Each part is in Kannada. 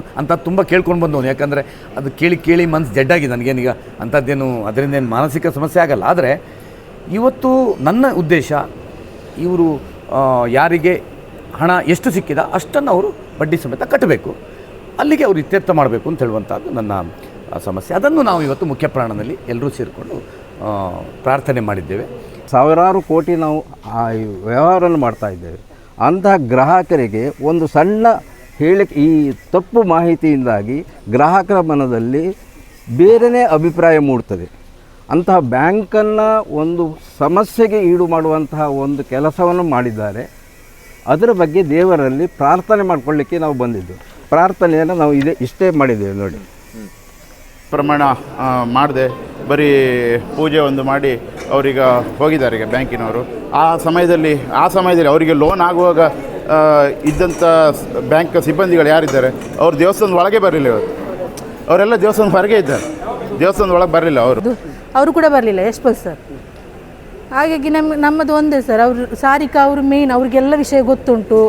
ಅಂತ ತುಂಬ ಕೇಳ್ಕೊಂಡು ಬಂದವನು. ಯಾಕಂದರೆ ಅದು ಕೇಳಿ ಕೇಳಿ ಮನಸ್ಸು ಜಡ್ಡಾಗಿದೆ ನನಗೇನೀಗ ಅಂಥದ್ದೇನು ಅದರಿಂದೇನು ಮಾನಸಿಕ ಸಮಸ್ಯೆ ಆಗಲ್ಲ. ಆದರೆ ಇವತ್ತು ನನ್ನ ಉದ್ದೇಶ ಇವರು ಯಾರಿಗೆ ಹಣ ಎಷ್ಟು ಸಿಕ್ಕಿದ ಅಷ್ಟನ್ನು ಅವರು ಬಡ್ಡಿ ಸಮೇತ ಕಟ್ಟಬೇಕು, ಅಲ್ಲಿಗೆ ಅವರು ಇತ್ಯರ್ಥ ಮಾಡಬೇಕು ಅಂತ ಹೇಳುವಂಥದ್ದು ನನ್ನ ಸಮಸ್ಯೆ. ಅದನ್ನು ನಾವು ಇವತ್ತು ಮುಖ್ಯ ಪ್ರಾಣದಲ್ಲಿ ಎಲ್ಲರೂ ಸೇರಿಕೊಂಡು ಪ್ರಾರ್ಥನೆ ಮಾಡಿದ್ದೇವೆ. ಸಾವಿರಾರು ಕೋಟಿ ನಾವು ವ್ಯವಹಾರವನ್ನು ಮಾಡ್ತಾ ಇದ್ದೇವೆ. ಅಂತಹ ಗ್ರಾಹಕರಿಗೆ ಒಂದು ಸಣ್ಣ ಹೇಳಿಕೆ, ಈ ತಪ್ಪು ಮಾಹಿತಿಯಿಂದಾಗಿ ಗ್ರಾಹಕರ ಮನದಲ್ಲಿ ಬೇರೆಯೇ ಅಭಿಪ್ರಾಯ ಮೂಡ್ತದೆ. ಅಂತಹ ಬ್ಯಾಂಕನ್ನು ಒಂದು ಸಮಸ್ಯೆಗೆ ಈಡು ಮಾಡುವಂತಹ ಒಂದು ಕೆಲಸವನ್ನು ಮಾಡಿದ್ದಾರೆ. ಅದರ ಬಗ್ಗೆ ದೇವರಲ್ಲಿ ಪ್ರಾರ್ಥನೆ ಮಾಡಿಕೊಳ್ಳಿಕ್ಕೆ ನಾವು ಬಂದಿದ್ದು. ಪ್ರಾರ್ಥನೆಯನ್ನು ನಾವು ಇಷ್ಟೇ ಮಾಡಿದ್ದೇವೆ ನೋಡಿ. ಪ್ರಮಾಣ ಮಾಡಿದೆ, ಬರೀ ಪೂಜೆ ಒಂದು ಮಾಡಿ ಅವರೀಗ ಹೋಗಿದ್ದಾರೆ ಈಗ ಬ್ಯಾಂಕಿನವರು. ಆ ಸಮಯದಲ್ಲಿ ಅವರಿಗೆ ಲೋನ್ ಆಗುವಾಗ ಇದ್ದಂಥ ಬ್ಯಾಂಕ್ ಸಿಬ್ಬಂದಿಗಳು ಯಾರಿದ್ದಾರೆ ಅವರು ದೇವಸ್ಥಾನದ ಒಳಗೆ ಬರಲಿಲ್ಲ. ಇವತ್ತು ಅವರೆಲ್ಲ ದೇವಸ್ಥಾನದ ಹೊರಗೆ ಇದ್ದಾರೆ, ದೇವಸ್ಥಾನದ ಒಳಗೆ ಬರಲಿಲ್ಲ. ಅವರು ಕೂಡ ಬರಲಿಲ್ಲ ಯಶ್ಪಾಲ್ ಸರ್. ಹಾಗಾಗಿ ನಮ್ಮದು ಒಂದೇ ಸರ್, ಅವರು ಸಾರಿಕಾ ಅವರು ಮೇಯ್ನ್, ಅವ್ರಿಗೆಲ್ಲ ವಿಷಯ ಗೊತ್ತುಂಟು,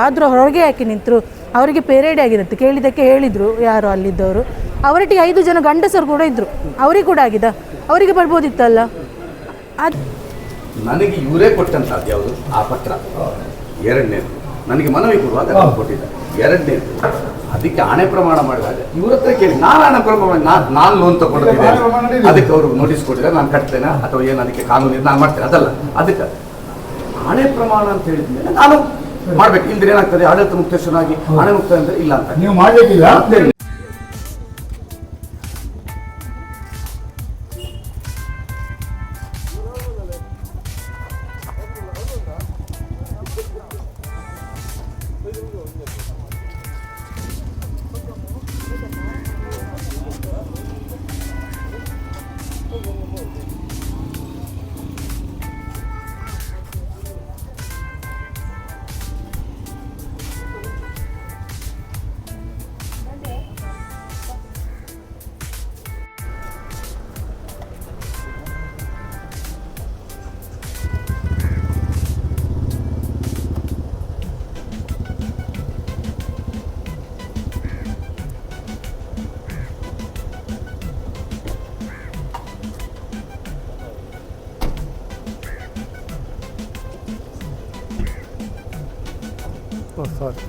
ಆದರೂ ಹೊರಗೆ ಯಾಕೆ ನಿಂತರು, ಅವರಿಗೆ ಪೇರೇಡ್ ಆಗಿರುತ್ತೆ. ಕೇಳಿದ್ದಕ್ಕೆ ಹೇಳಿದರು ಯಾರು ಅಲ್ಲಿದ್ದವರು. ಅವರೊಟ್ಟಿಗೆ 5 ಜನ ಗಂಡಸರು ಕೂಡ ಇದ್ದರು, ಅವರಿಗೆ ಕೂಡ ಆಗಿದೆ, ಅವರಿಗೆ ಬರ್ಬೋದಿತ್ತಲ್ಲ. ಅದು ನನಗೆ ಇವರೇ ಕೊಟ್ಟಂಥದ್ದು ಯಾವುದು ಆ ಪತ್ರ. ಎರಡನೇದು ನನಗೆ ಮನವಿ ಕೊಡುವಾಗ ಕೊಟ್ಟಿದ್ದ. ಎರಡನೇದು ಅದಕ್ಕೆ ಹಣೆ ಪ್ರಮಾಣ ಮಾಡಿದಾಗ ಇವ್ರ ಹತ್ರ ಕೇಳಿ ನಾನು ಹಣೆ ಪ್ರಮಾಣ ನಾನು ಲೋನ್ ತಗೊಂಡಿದ್ದೇನೆ, ಅದಕ್ಕೆ ಅವರು ನೋಟಿಸ್ ಕೊಟ್ಟಿದ್ದಾರೆ, ನಾನು ಕಟ್ತೇನೆ ಅಥವಾ ಏನು ಅದಕ್ಕೆ ಕಾನೂನು ನಾನು ಮಾಡ್ತೇನೆ, ಅದಲ್ಲ. ಅದಕ್ಕೆ ಹಣೆ ಪ್ರಮಾಣ ಅಂತ ಹೇಳಿದ್ಮೇಲೆ ನಾನು ಮಾಡ್ಬೇಕು. ಇಲ್ದ್ರೆ ಏನಾಗ್ತದೆ, ಆಡಳಿತ ಮುಕ್ತೇಶ್ವರನಾಗಿ ಹಣೆ ಮುಕ್ತ ಅಂದರೆ ಇಲ್ಲ ಅಂತ ನೀವು ಮಾಡಬೇಕಿಲ್ಲ. Sorry.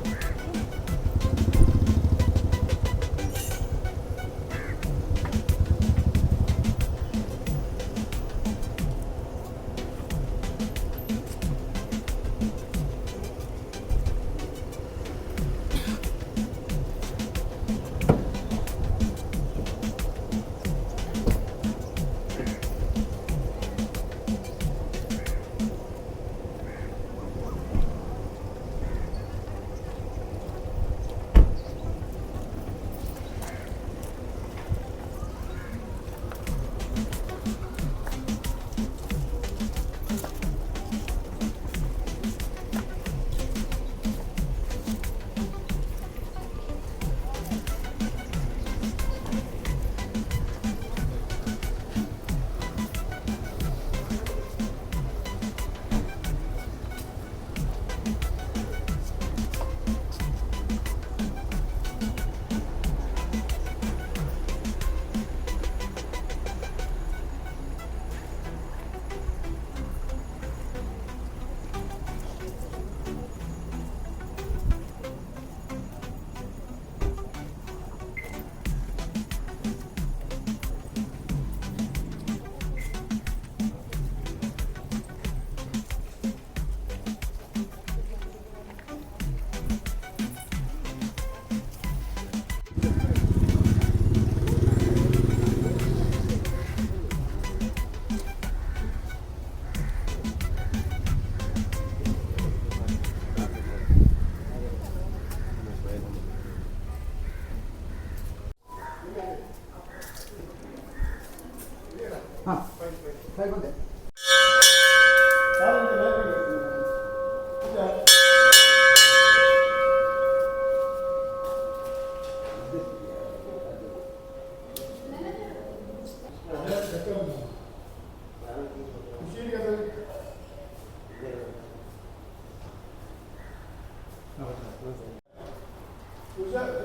Güzel.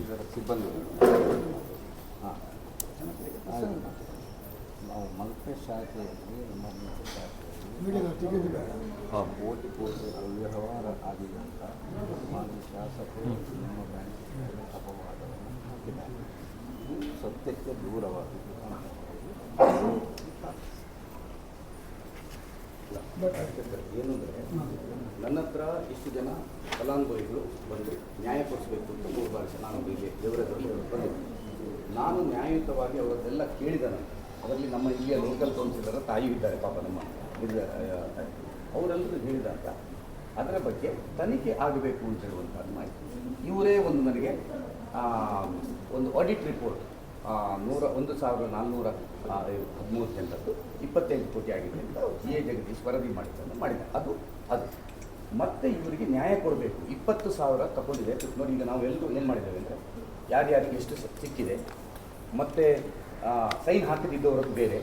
ಇದರ ಸಿಬ್ಬಂದಿ ನಾವು ಮಲ್ಪೆ ಶಾಖೆಯಲ್ಲಿ ನಮ್ಮ ಮಲ್ಪೆ ಶಾಖೆಯಲ್ಲಿ ಕೋಟಿ ಅವ್ಯವಹಾರ ಆಗಿದೆ ಅಂತ ಮಾಜಿ ಶಾಸಕರು ನಮ್ಮ ಬ್ಯಾಂಕಿನಲ್ಲಿ ಅಪವಾದವನ್ನು ಹಾಕಿದ್ದಾರೆ. ಇದು ಸತ್ಯಕ್ಕೆ ದೂರವಾಗಿದೆ. ಏನು ಅಂದರೆ ನನ್ನ ಹತ್ರ ಇಷ್ಟು ಜನ ಫಲಾನುಭವಿಗಳು ಬಂದು ನ್ಯಾಯ ಕೊಡಿಸಬೇಕು ಅಂತ 3 ಬಾರಿ ನಾನು ಇಲ್ಲಿ ದೇವರದಲ್ಲಿ ಬಂದಿದ್ದೆ. ನಾನು ನ್ಯಾಯಯುತವಾಗಿ ಅವರದ್ದೆಲ್ಲ ಕೇಳಿದ ನಂತರ ಅದರಲ್ಲಿ ನಮ್ಮ ಇಲ್ಲಿಯ ಲೋಕಲ್ ಕೌನ್ಸಿಲರ ತಾಯಿ ಇದ್ದಾರೆ ಪಾಪ ನಮ್ಮ ಅವರೆಲ್ಲರೂ ಹೇಳಿದಾಗ ಅದರ ಬಗ್ಗೆ ತನಿಖೆ ಆಗಬೇಕು ಅಂತ ಹೇಳುವಂಥದ್ದು ಮಾಹಿತಿ. ಇವರೇ ಒಂದು ನನಗೆ ಒಂದು ಆಡಿಟ್ ರಿಪೋರ್ಟ್ 1,413 ಜನರದ್ದು 25 ಕೋಟಿ ಆಗಿದೆ ಅಂತ ಎ ಜಗದೀಶ್ ವರದಿ ಮಾಡಿದ ಅದು ಮತ್ತೆ ಇವರಿಗೆ ನ್ಯಾಯ ಕೊಡಬೇಕು. 20,000 ತಗೊಂಡಿದೆ ನೋಡಿ. ಈಗ ನಾವು ಎಲ್ಲರೂ ಏನು ಮಾಡಿದ್ದೇವೆ ಅಂದರೆ ಯಾರ್ಯಾರಿಗೆ ಎಷ್ಟು ಸಿಕ್ಕಿದೆ, ಮತ್ತು ಸೈನ್ ಹಾಕದಿದ್ದವರದ್ದು ಬೇರೆ,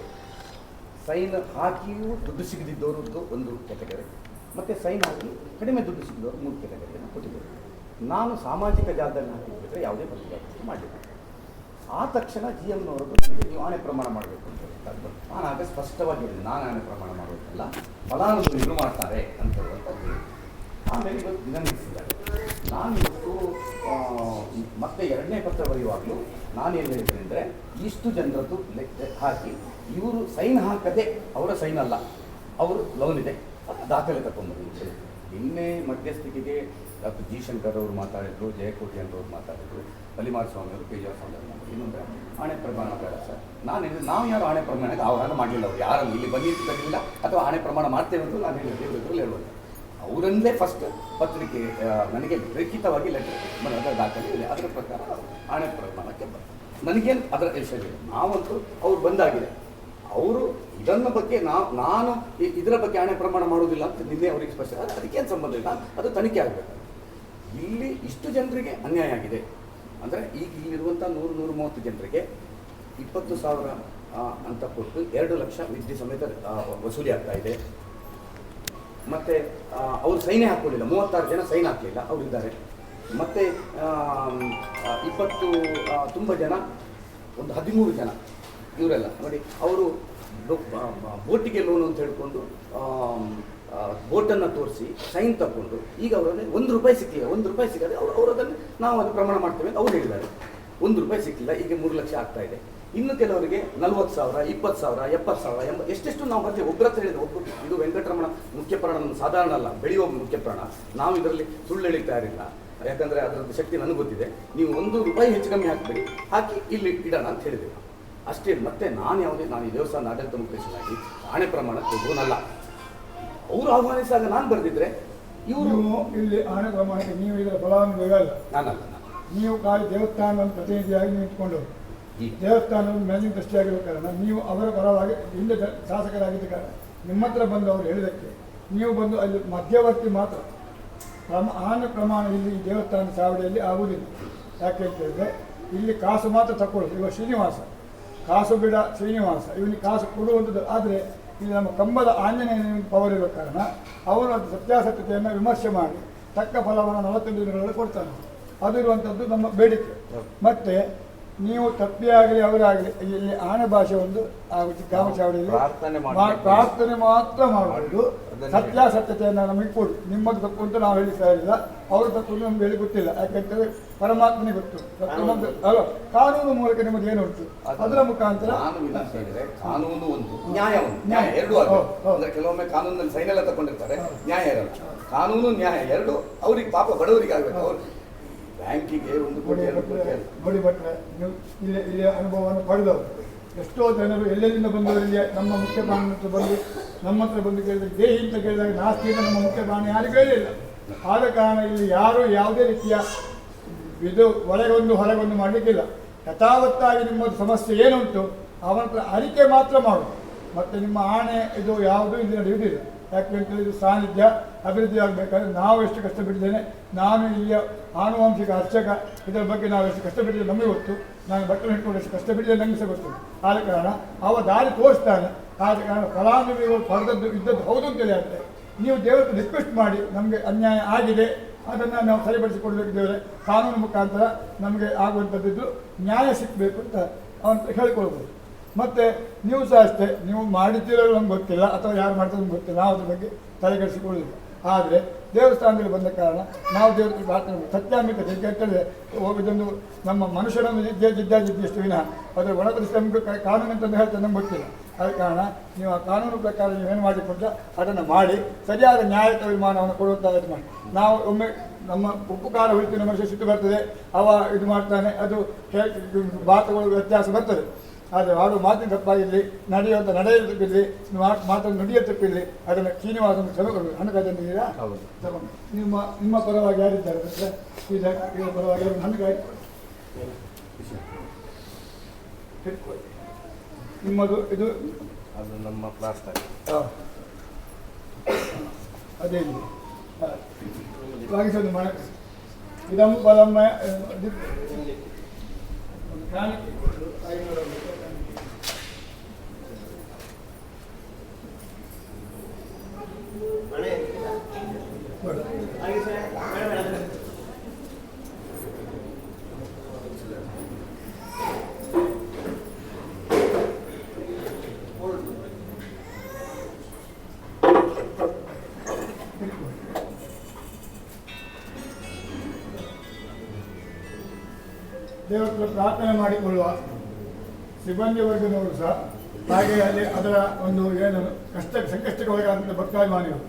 ಸೈನ್ ಹಾಕಿಯೂ ದುಡ್ಡು ಸಿಗದಿದ್ದವರದ್ದು ಒಂದು ಕೆಟಗರಿ, ಮತ್ತು ಸೈನ್ ಹಾಕಿ ಕಡಿಮೆ ದುಡ್ಡು ಸಿಗದವರು 3 ಕೆಟಗರಿಯನ್ನು ಕೊಟ್ಟಿದ್ದೇವೆ. ನಾನು ಸಾಮಾಜಿಕ ಜಾಲದಲ್ಲಿ ಹಾಕಿಬಿಟ್ರೆ ಯಾವುದೇ ಪ್ರತಿಭಟನೆ ಮಾಡಲಿಲ್ಲ. ಆ ತಕ್ಷಣ ಜಿ ಎಮ್ನವರದ್ದು ನೀವು ಆಣೆ ಪ್ರಮಾಣ ಮಾಡಬೇಕು ಅಂತ ಹೇಳ್ತಾರೆ. ನಾನು ಆಗ ಸ್ಪಷ್ಟವಾಗಿ ಹೇಳಿದೆ, ನಾನು ಆಣೆ ಪ್ರಮಾಣ ಮಾಡೋದಲ್ಲ, ಫಲಾನುಭವಿಗಳು ಮಾಡ್ತಾರೆ ಅಂತ ಹೇಳುವಂಥದ್ದು. ಆಮೇಲೆ ಇವತ್ತು ದಿನನಿಸಿದ್ದಾರೆ. ನಾನು ಇವತ್ತು ಮತ್ತೆ 2ನೇ ಪತ್ರ ಬರೆಯುವಾಗಲೂ ನಾನೇನು ಹೇಳಿದ್ದೇನೆ ಅಂದರೆ ಇಷ್ಟು ಜನರದ್ದು ಹಾಕಿ ಇವರು ಸೈನ್ ಹಾಕದೆ, ಅವರ ಸೈನ್ ಅಲ್ಲ, ಅವರು ಲೋನ್ ಇದೆ ದಾಖಲೆ ತಗೊಂಡ್ಬಂದು. ನಿನ್ನೆ ಮಧ್ಯಸ್ಥಿಕೆಗೆ ಡಾಕ್ಟರ್ ಜಿ ಶಂಕರ್ ಅವರು ಮಾತಾಡಿದ್ರು, ಜಯಕೋಟಿ ಅಂತವ್ರು ಮಾತಾಡಿದ್ರು, ಬಲಿಮಾರ್ ಸ್ವಾಮಿ ಅವರು, ಕೆ ಜಿ ಆರ್ ಸ್ವಾಮಿ ಅವರು ಮಾತಾಡಿದ್ರು. ಇನ್ನೊಂದರೆ ಆಣೆ ಪ್ರಮಾಣ ಬೇಡ ಸರ್. ನಾನು ಹೇಳಿದ್ರೆ ನಾವು ಯಾರು ಆಣೆ ಪ್ರಮಾಣಕ್ಕೆ ಆಹ್ವಾನ ಮಾಡಲಿಲ್ಲ. ಅವರು ಯಾರಲ್ಲಿ ಇಲ್ಲಿ ಬಂದಿರಲಿಲ್ಲ ಅಥವಾ ಆಣೆ ಪ್ರಮಾಣ ಮಾಡ್ತೇವೆ ಅಂತ ನಾನು ಹೇಳಿದ್ದೆ. ಹೇಳುವುದು ಅವರಲ್ಲೇ ಫಸ್ಟ್ ಪತ್ರಿಕೆ ನನಗೆ ಲಿಖಿತವಾಗಿ ಲೆಟರ್ ದಾಖಲೆ ಇದೆ. ಅದರ ಪ್ರಕಾರ ಆಣೆ ಪ್ರಮಾಣಕ್ಕೆ ನನಗೇನು ಅದರ ವಿಷಯವಿದೆ. ನಾವಂತೂ ಅವ್ರು ಬಂದಾಗಿದೆ. ಅವರು ಇದನ್ನ ಬಗ್ಗೆ ನಾನು ಇದರ ಬಗ್ಗೆ ಆಣೆ ಪ್ರಮಾಣ ಮಾಡೋದಿಲ್ಲ ಅಂತ ನಿನ್ನೆ ಅವರಿಗೆ ಸ್ಪಷ್ಟ. ಅದಕ್ಕೇನು ಸಂಬಂಧ ಇಲ್ಲ, ಅದು ತನಿಖೆ ಆಗಬೇಕು. ಇಲ್ಲಿ ಇಷ್ಟು ಜನರಿಗೆ ಅನ್ಯಾಯ ಆಗಿದೆ ಅಂದರೆ ಈಗ ಇಲ್ಲಿರುವಂಥ 100-130 ಜನರಿಗೆ 20,000 ಅಂತ ಕೊಟ್ಟು 2 ಲಕ್ಷ ವಿದ್ಯೆ ಸಮೇತ ವಸೂಲಿ ಆಗ್ತಾ ಇದೆ. ಮತ್ತು ಅವರು ಸೈನೇ ಹಾಕ್ಕೊಳ್ಳಿಲ್ಲ, 36 ಜನ ಸೈನ್ ಹಾಕಲಿಲ್ಲ, ಅವರಿದ್ದಾರೆ. ಮತ್ತು 20 ತುಂಬ ಜನ, ಒಂದು 13 ಜನ ಇವರೆಲ್ಲ ನೋಡಿ, ಅವರು ಬೋಟಿಗೆ ಲೋನು ಅಂತ ಹೇಳ್ಕೊಂಡು ಬೋಟನ್ನು ತೋರಿಸಿ ಸೈನ್ ತಗೊಂಡು ಈಗ ಅವರಲ್ಲಿ ₹1 ಸಿಕ್ಕಿಲ್ಲ. ₹1 ಸಿಕ್ಕದೆ ಅವರದನ್ನು ನಾವು ಅದು ಪ್ರಮಾಣ ಮಾಡ್ತೇವೆ ಅಂತ ಅವ್ರು ಹೇಳಿದ್ದಾರೆ. ₹1 ಸಿಕ್ಕಿಲ್ಲ. ಈಗ 3 ಲಕ್ಷ ಆಗ್ತಾ ಇದೆ. ಇನ್ನು ಕೆಲವರಿಗೆ 40,000, 20,000, 70,000 ಎಷ್ಟೆಷ್ಟು ನಾವು ಮತ್ತೆ ಒಬ್ಬರ ಹತ್ರ ಹೇಳಿದೆ. ಇದು ವೆಂಕಟರಮಣ ಮುಖ್ಯ ಪ್ರಾಣ ನಮ್ಮ ಸಾಧಾರಣ ಅಲ್ಲ, ಬೆಳೆಯುವ ಮುಖ್ಯ ಪ್ರಾಣ. ನಾವು ಇದರಲ್ಲಿ ಸುಳ್ಳು ಹೇಳಿತಾ ಇರಲಿಲ್ಲ, ಯಾಕಂದರೆ ಅದರದ್ದು ಶಕ್ತಿ ನನಗೆ ಗೊತ್ತಿದೆ. ನೀವು ₹1 ಹೆಚ್ಚು ಕಮ್ಮಿ ಹಾಕಬೇಡಿ, ಹಾಕಿ ಇಲ್ಲಿ ಇಡೋಣ ಅಂತ ಹೇಳಿದ್ದೇವೆ ಅಷ್ಟೇ. ಮತ್ತೆ ನಾನು ಈ ದೇವಸ್ಥಾನ ಆಡಳಿತ ಮುಖ್ಯಸ್ಥನಾಗಿ ಆಣೆ ಪ್ರಮಾಣಕ್ಕೆ ಹೋಗೋನಲ್ಲ. ಅವರು ಆಹ್ವಾನಿಸಿದಾಗ ನಾನು ಬರೆದಿದ್ರೆ ಇವರು ಇಲ್ಲಿ ಆಣೆ ಪ್ರಮಾಣಕ್ಕೆ ನೀವು ಇದರ ಫಲಾನುಭವಿಗಳಲ್ಲ. ನಾನಲ್ಲ, ನೀವು ಖಾಲಿ ದೇವಸ್ಥಾನದ ಪ್ರತಿನಿಧಿಯಾಗಿ ನಿಂತ್ಕೊಂಡು ದೇವಸ್ಥಾನದ ಮೇಲಿನ ದೃಷ್ಟಿಯಾಗಿರೋ ಕಾರಣ ನೀವು ಅವರ ಪರವಾಗಿ ಹಿಂದೆ ಶಾಸಕರಾಗಿದ್ದ ಕಾರಣ ನಿಮ್ಮ ಹತ್ರ ಬಂದು ಅವರು ಹೇಳಿದ್ದಕ್ಕೆ ನೀವು ಬಂದು ಅಲ್ಲಿ ಮಧ್ಯವರ್ತಿ ಮಾತ್ರ. ಆಣೆ ಪ್ರಮಾಣ ಇಲ್ಲಿ ಈ ದೇವಸ್ಥಾನ ಚಾವಡಿಯಲ್ಲಿ ಆಗುವುದಿಲ್ಲ. ಯಾಕೆ ಅಂತ ಹೇಳಿದ್ರೆ ಇಲ್ಲಿ ಕಾಸು ಮಾತ್ರ ತಗೊಳ್ಳೋದು. ಇವಾಗ ಶ್ರೀನಿವಾಸ ಕಾಸು ಬಿಡ ಶ್ರೀನಿವಾಸ ಇವನಿಗೆ ಕಾಸು ಕೊಡುವಂಥದ್ದು. ಆದರೆ ಇಲ್ಲಿ ನಮ್ಮ ಕಂಬದ ಆಂಜನೇಯನ ಪವರ್ ಇರೋ ಕಾರಣ ಅವರು ಅದು ಸತ್ಯಾಸತ್ಯತೆಯನ್ನು ವಿಮರ್ಶೆ ಮಾಡಿ ತಕ್ಕ ಫಲವನ್ನು 45 ದಿನಗಳಲ್ಲಿ ಕೊಡ್ತಾನೆ. ಅದು ಇರುವಂಥದ್ದು ನಮ್ಮ ಬೇಡಿಕೆ. ಮತ್ತು ನೀವು ತಪ್ಪಿ ಆಗಲಿ ಅವರಾಗಲಿ ಇಲ್ಲಿ ಆನೆ ಭಾಷೆ ಒಂದು ಗ್ರಾಮ ಚಾವಡಿಯಲ್ಲಿ ಪ್ರಾರ್ಥನೆ ಪ್ರಾರ್ಥನೆ ಮಾತ್ರ ಮಾಡುವುದು. ಸತ್ಯಾಸತ್ಯತೆಯನ್ನು ನಮಗೆ ಕೊಡು. ನಿಮ್ಮದು ತಪ್ಪು ಅಂತ ನಾವು ಹೇಳಿಸ್ತಾ ಇಲ್ಲ, ಅವರು ತಪ್ಪು ಅಂತ ನಮ್ಗೆ ಹೇಳಿ ಗೊತ್ತಿಲ್ಲ. ಯಾಕೆಂತಂದ್ರೆ ಪರಮಾತ್ಮನಿಗೆ ಗೊತ್ತು. ಅಲ್ಲ, ಕಾನೂನು ಮೂಲಕ ನಿಮ್ಮದು ಏನು ಉಂಟು ಅದರ ಮುಖಾಂತರ ನಾನು ವಿನಂತಿ ಹೇಳಿದ್ರೆ ಕಾನೂನು ಒಂದು, ನ್ಯಾಯ ಒಂದು, ನ್ಯಾಯ ಎರಡು ಆಗಬೇಕು. ಅಂದ್ರೆ ಕೆಲವೊಮ್ಮೆ ಕಾನೂನಲ್ಲಿ ಸೈನ್ ಎಲ್ಲ ತಗೊಂಡಿರ್ತಾರೆ, ನ್ಯಾಯ ಇರಲ್ಲ. ಕಾನೂನು ನ್ಯಾಯ ಎರಡು ಅವ್ರಿಗೆ ಪಾಪ ಬಡವರಿಗೆ ಆಗ್ಬೇಕು. ಅವ್ರು ಬ್ಯಾಂಕಿಗೆ 1 ಕೋಟಿ 2 ಕೋಟಿ ನೋಡಿ ಭಟ್ರೆ, ನೀವು ಇಲ್ಲಿ ಅನುಭವವನ್ನು ಪಡೆದವರು ಎಷ್ಟೋ ಜನರು ಎಲ್ಲೆಲ್ಲಿಂದ ಬಂದವರಿಗೆ ನಮ್ಮ ಮುಖ್ಯ ಪ್ರಾಣ ಹತ್ರ ಬಂದು ನಮ್ಮ ಹತ್ರ ಬಂದು ಕೇಳಿದ್ರೆ ದೇಹಿ ಅಂತ ಕೇಳಿದಾಗ ನಾಸ್ತಿಯಿಂದ ನಮ್ಮ ಮುಖ್ಯ ಪ್ರಾಣ ಯಾರಿಗೂ ಹೇಳಿಲ್ಲ. ಆದ ಕಾರಣ ಇಲ್ಲಿ ಯಾರು ಯಾವುದೇ ರೀತಿಯ ಇದು ಒಳಗೊಂದು ಹೊರಗೊಂದು ಮಾಡಲಿಕ್ಕಿಲ್ಲ. ಯಥಾವತ್ತಾಗಿ ನಿಮ್ಮದು ಸಮಸ್ಯೆ ಏನುಂಟು ಅವನ ಹತ್ರ ಅರಿಕೆ ಮಾತ್ರ ಮಾಡು. ಮತ್ತು ನಿಮ್ಮ ಆಣೆ ಇದು ಯಾವುದೂ ಇಲ್ಲಿ ನಡೆಯುವುದಿಲ್ಲ. ಯಾಕೆಂತೇಳಿ ಇದು ಸಾನ್ನಿಧ್ಯ ಅಭಿವೃದ್ಧಿ ಆಗಬೇಕಾದ್ರೆ ನಾವು ಎಷ್ಟು ಕಷ್ಟಪಟ್ಟಿದ್ದೇನೆ, ನಾನು ಇಲ್ಲಿಯ ಆನುವಂಶಿಕ ಅರ್ಚಕ, ಇದರ ಬಗ್ಗೆ ನಾವು ಎಷ್ಟು ಕಷ್ಟಪಟ್ಟಿದ್ದೇವೆ ನಮಗೆ ಗೊತ್ತು. ನಾನು ಬಟ್ಟೆ ಹಿಡ್ಕೊಂಡು ಎಷ್ಟು ಕಷ್ಟಪಟ್ಟಿದ್ದೇನೆ ನನಗೆ ಸಹ ಗೊತ್ತು. ಆದ ಕಾರಣ ಅವ ದಾರಿ ತೋರಿಸ್ತಾನೆ. ಆದ ಕಾರಣ ಫಲಾನುಭವಿಗಳು ಪಡೆದದ್ದು ಇದ್ದದ್ದು ಹೌದು ಅಂತೇಳಿ ಆಗ್ತದೆ. ನೀವು ದೇವರ ರಿಕ್ವೆಸ್ಟ್ ಮಾಡಿ ನಮಗೆ ಅನ್ಯಾಯ ಆಗಿದೆ, ಅದನ್ನು ನಾವು ಸರಿಪಡಿಸಿಕೊಡ್ಬೇಕು ದೇವರೇ, ಕಾನೂನು ಮುಖಾಂತರ ನಮಗೆ ಆಗುವಂಥದ್ದು ನ್ಯಾಯ ಸಿಕ್ಕಬೇಕು ಅಂತ ಅವನು ಹೇಳಿಕೊಳ್ಬೋದು. ಮತ್ತು ನೀವು ಸಹ ಅಷ್ಟೇ, ನೀವು ಮಾಡಿದ್ದೀರೋ ನಮ್ಗೆ ಗೊತ್ತಿಲ್ಲ ಅಥವಾ ಯಾರು ಮಾಡ್ತಾರೆ ನಮ್ಗೆ ಗೊತ್ತಿಲ್ಲ, ನಾವು ಅದ್ರ ಬಗ್ಗೆ ತಲೆಗೆಡಿಸಿಕೊಳ್ಳೋದಿಲ್ಲ. ಆದರೆ ದೇವಸ್ಥಾನದಲ್ಲಿ ಬಂದ ಕಾರಣ ನಾವು ದೇವರ ಪ್ರಾರ್ಥನೆ ಸತ್ಯಾಮಿಕತೆ ಅಂತೇಳಿದ್ರೆ ಇದೊಂದು ನಮ್ಮ ಮನುಷ್ಯನೊಂದು ಜಿದ್ದಾಜಿದ್ದಷ್ಟು ವಿನಃ ಅದರ ಒಳಪಡಿಸಿ ನಮಗೆ ಕಾನೂನು ಅಂತಂದು ಹೇಳ್ತಾರೆ ನಮ್ಗೆ ಗೊತ್ತಿಲ್ಲ. ಆದ ಕಾರಣ ನೀವು ಆ ಕಾನೂನು ಪ್ರಕಾರ ನೀವೇನು ಮಾಡಿಕೊಟ್ಟ ಅದನ್ನು ಮಾಡಿ ಸರಿಯಾದ ನ್ಯಾಯಯುತ ವಿಮಾನವನ್ನು ಕೊಡುವಂಥದ್ದು ಮಾಡಿ. ನಾವು ಒಮ್ಮೆ ನಮ್ಮ ಉಪಕಾರ ಹೊಳಿತಿನ ಮನುಷ್ಯ ಸಿಟ್ಟು ಬರ್ತದೆ, ಅವ ಇದು ಮಾಡ್ತಾನೆ, ಅದು ಮಾತುಗಳು ವ್ಯತ್ಯಾಸ ಬರ್ತದೆ. ಆದರೆ ಆಡು ಮಾತಿನ ತಪ್ಪಾಗಿರಲಿ, ನಡೆಯುವಂಥ ನಡೆಯಲ್ಲಿ ತಪ್ಪಿರಲಿ, ಮಾತನ್ನು ನುಡಿಯ ತಪ್ಪಿರಲಿ, ಅದನ್ನು ಶ್ರೀನಿವಾಸನ ಕ್ಷಮೆ ಕೊಡಬೇಕು. ಹಣ್ಣುಗಾಯಿದ್ದೀರಾ? ನಿಮ್ಮ ಪರವಾಗಿ ಯಾರಿದ್ದಾರೆ ಇದರ ಪರವಾಗಿ ಹಣ್ಣುಗಾಯಿ ನಿಮ್ಮದು ಇದು ಅದು ನಮ್ಮ ಪ್ರಾರ್ಥನೆ. ಅದೇ ಒಂದು ಮನೆ ಇದಂ ಬಲಮ್ಮ ದೇವರ ಪ್ರಾರ್ಥನೆ ಮಾಡಿಕೊಳ್ಳುವ ಸಿಬ್ಬಂದಿ ವರ್ಗದವರು ಸಹ ಹಾಗೆ ಅಲ್ಲಿ ಅದರ ಒಂದು ಏನು ಸಂಕಷ್ಟಕ್ಕೆ ಒಳಗಾದಂಥ ಭಕ್ತಾಭಿಮಾನಿಗಳು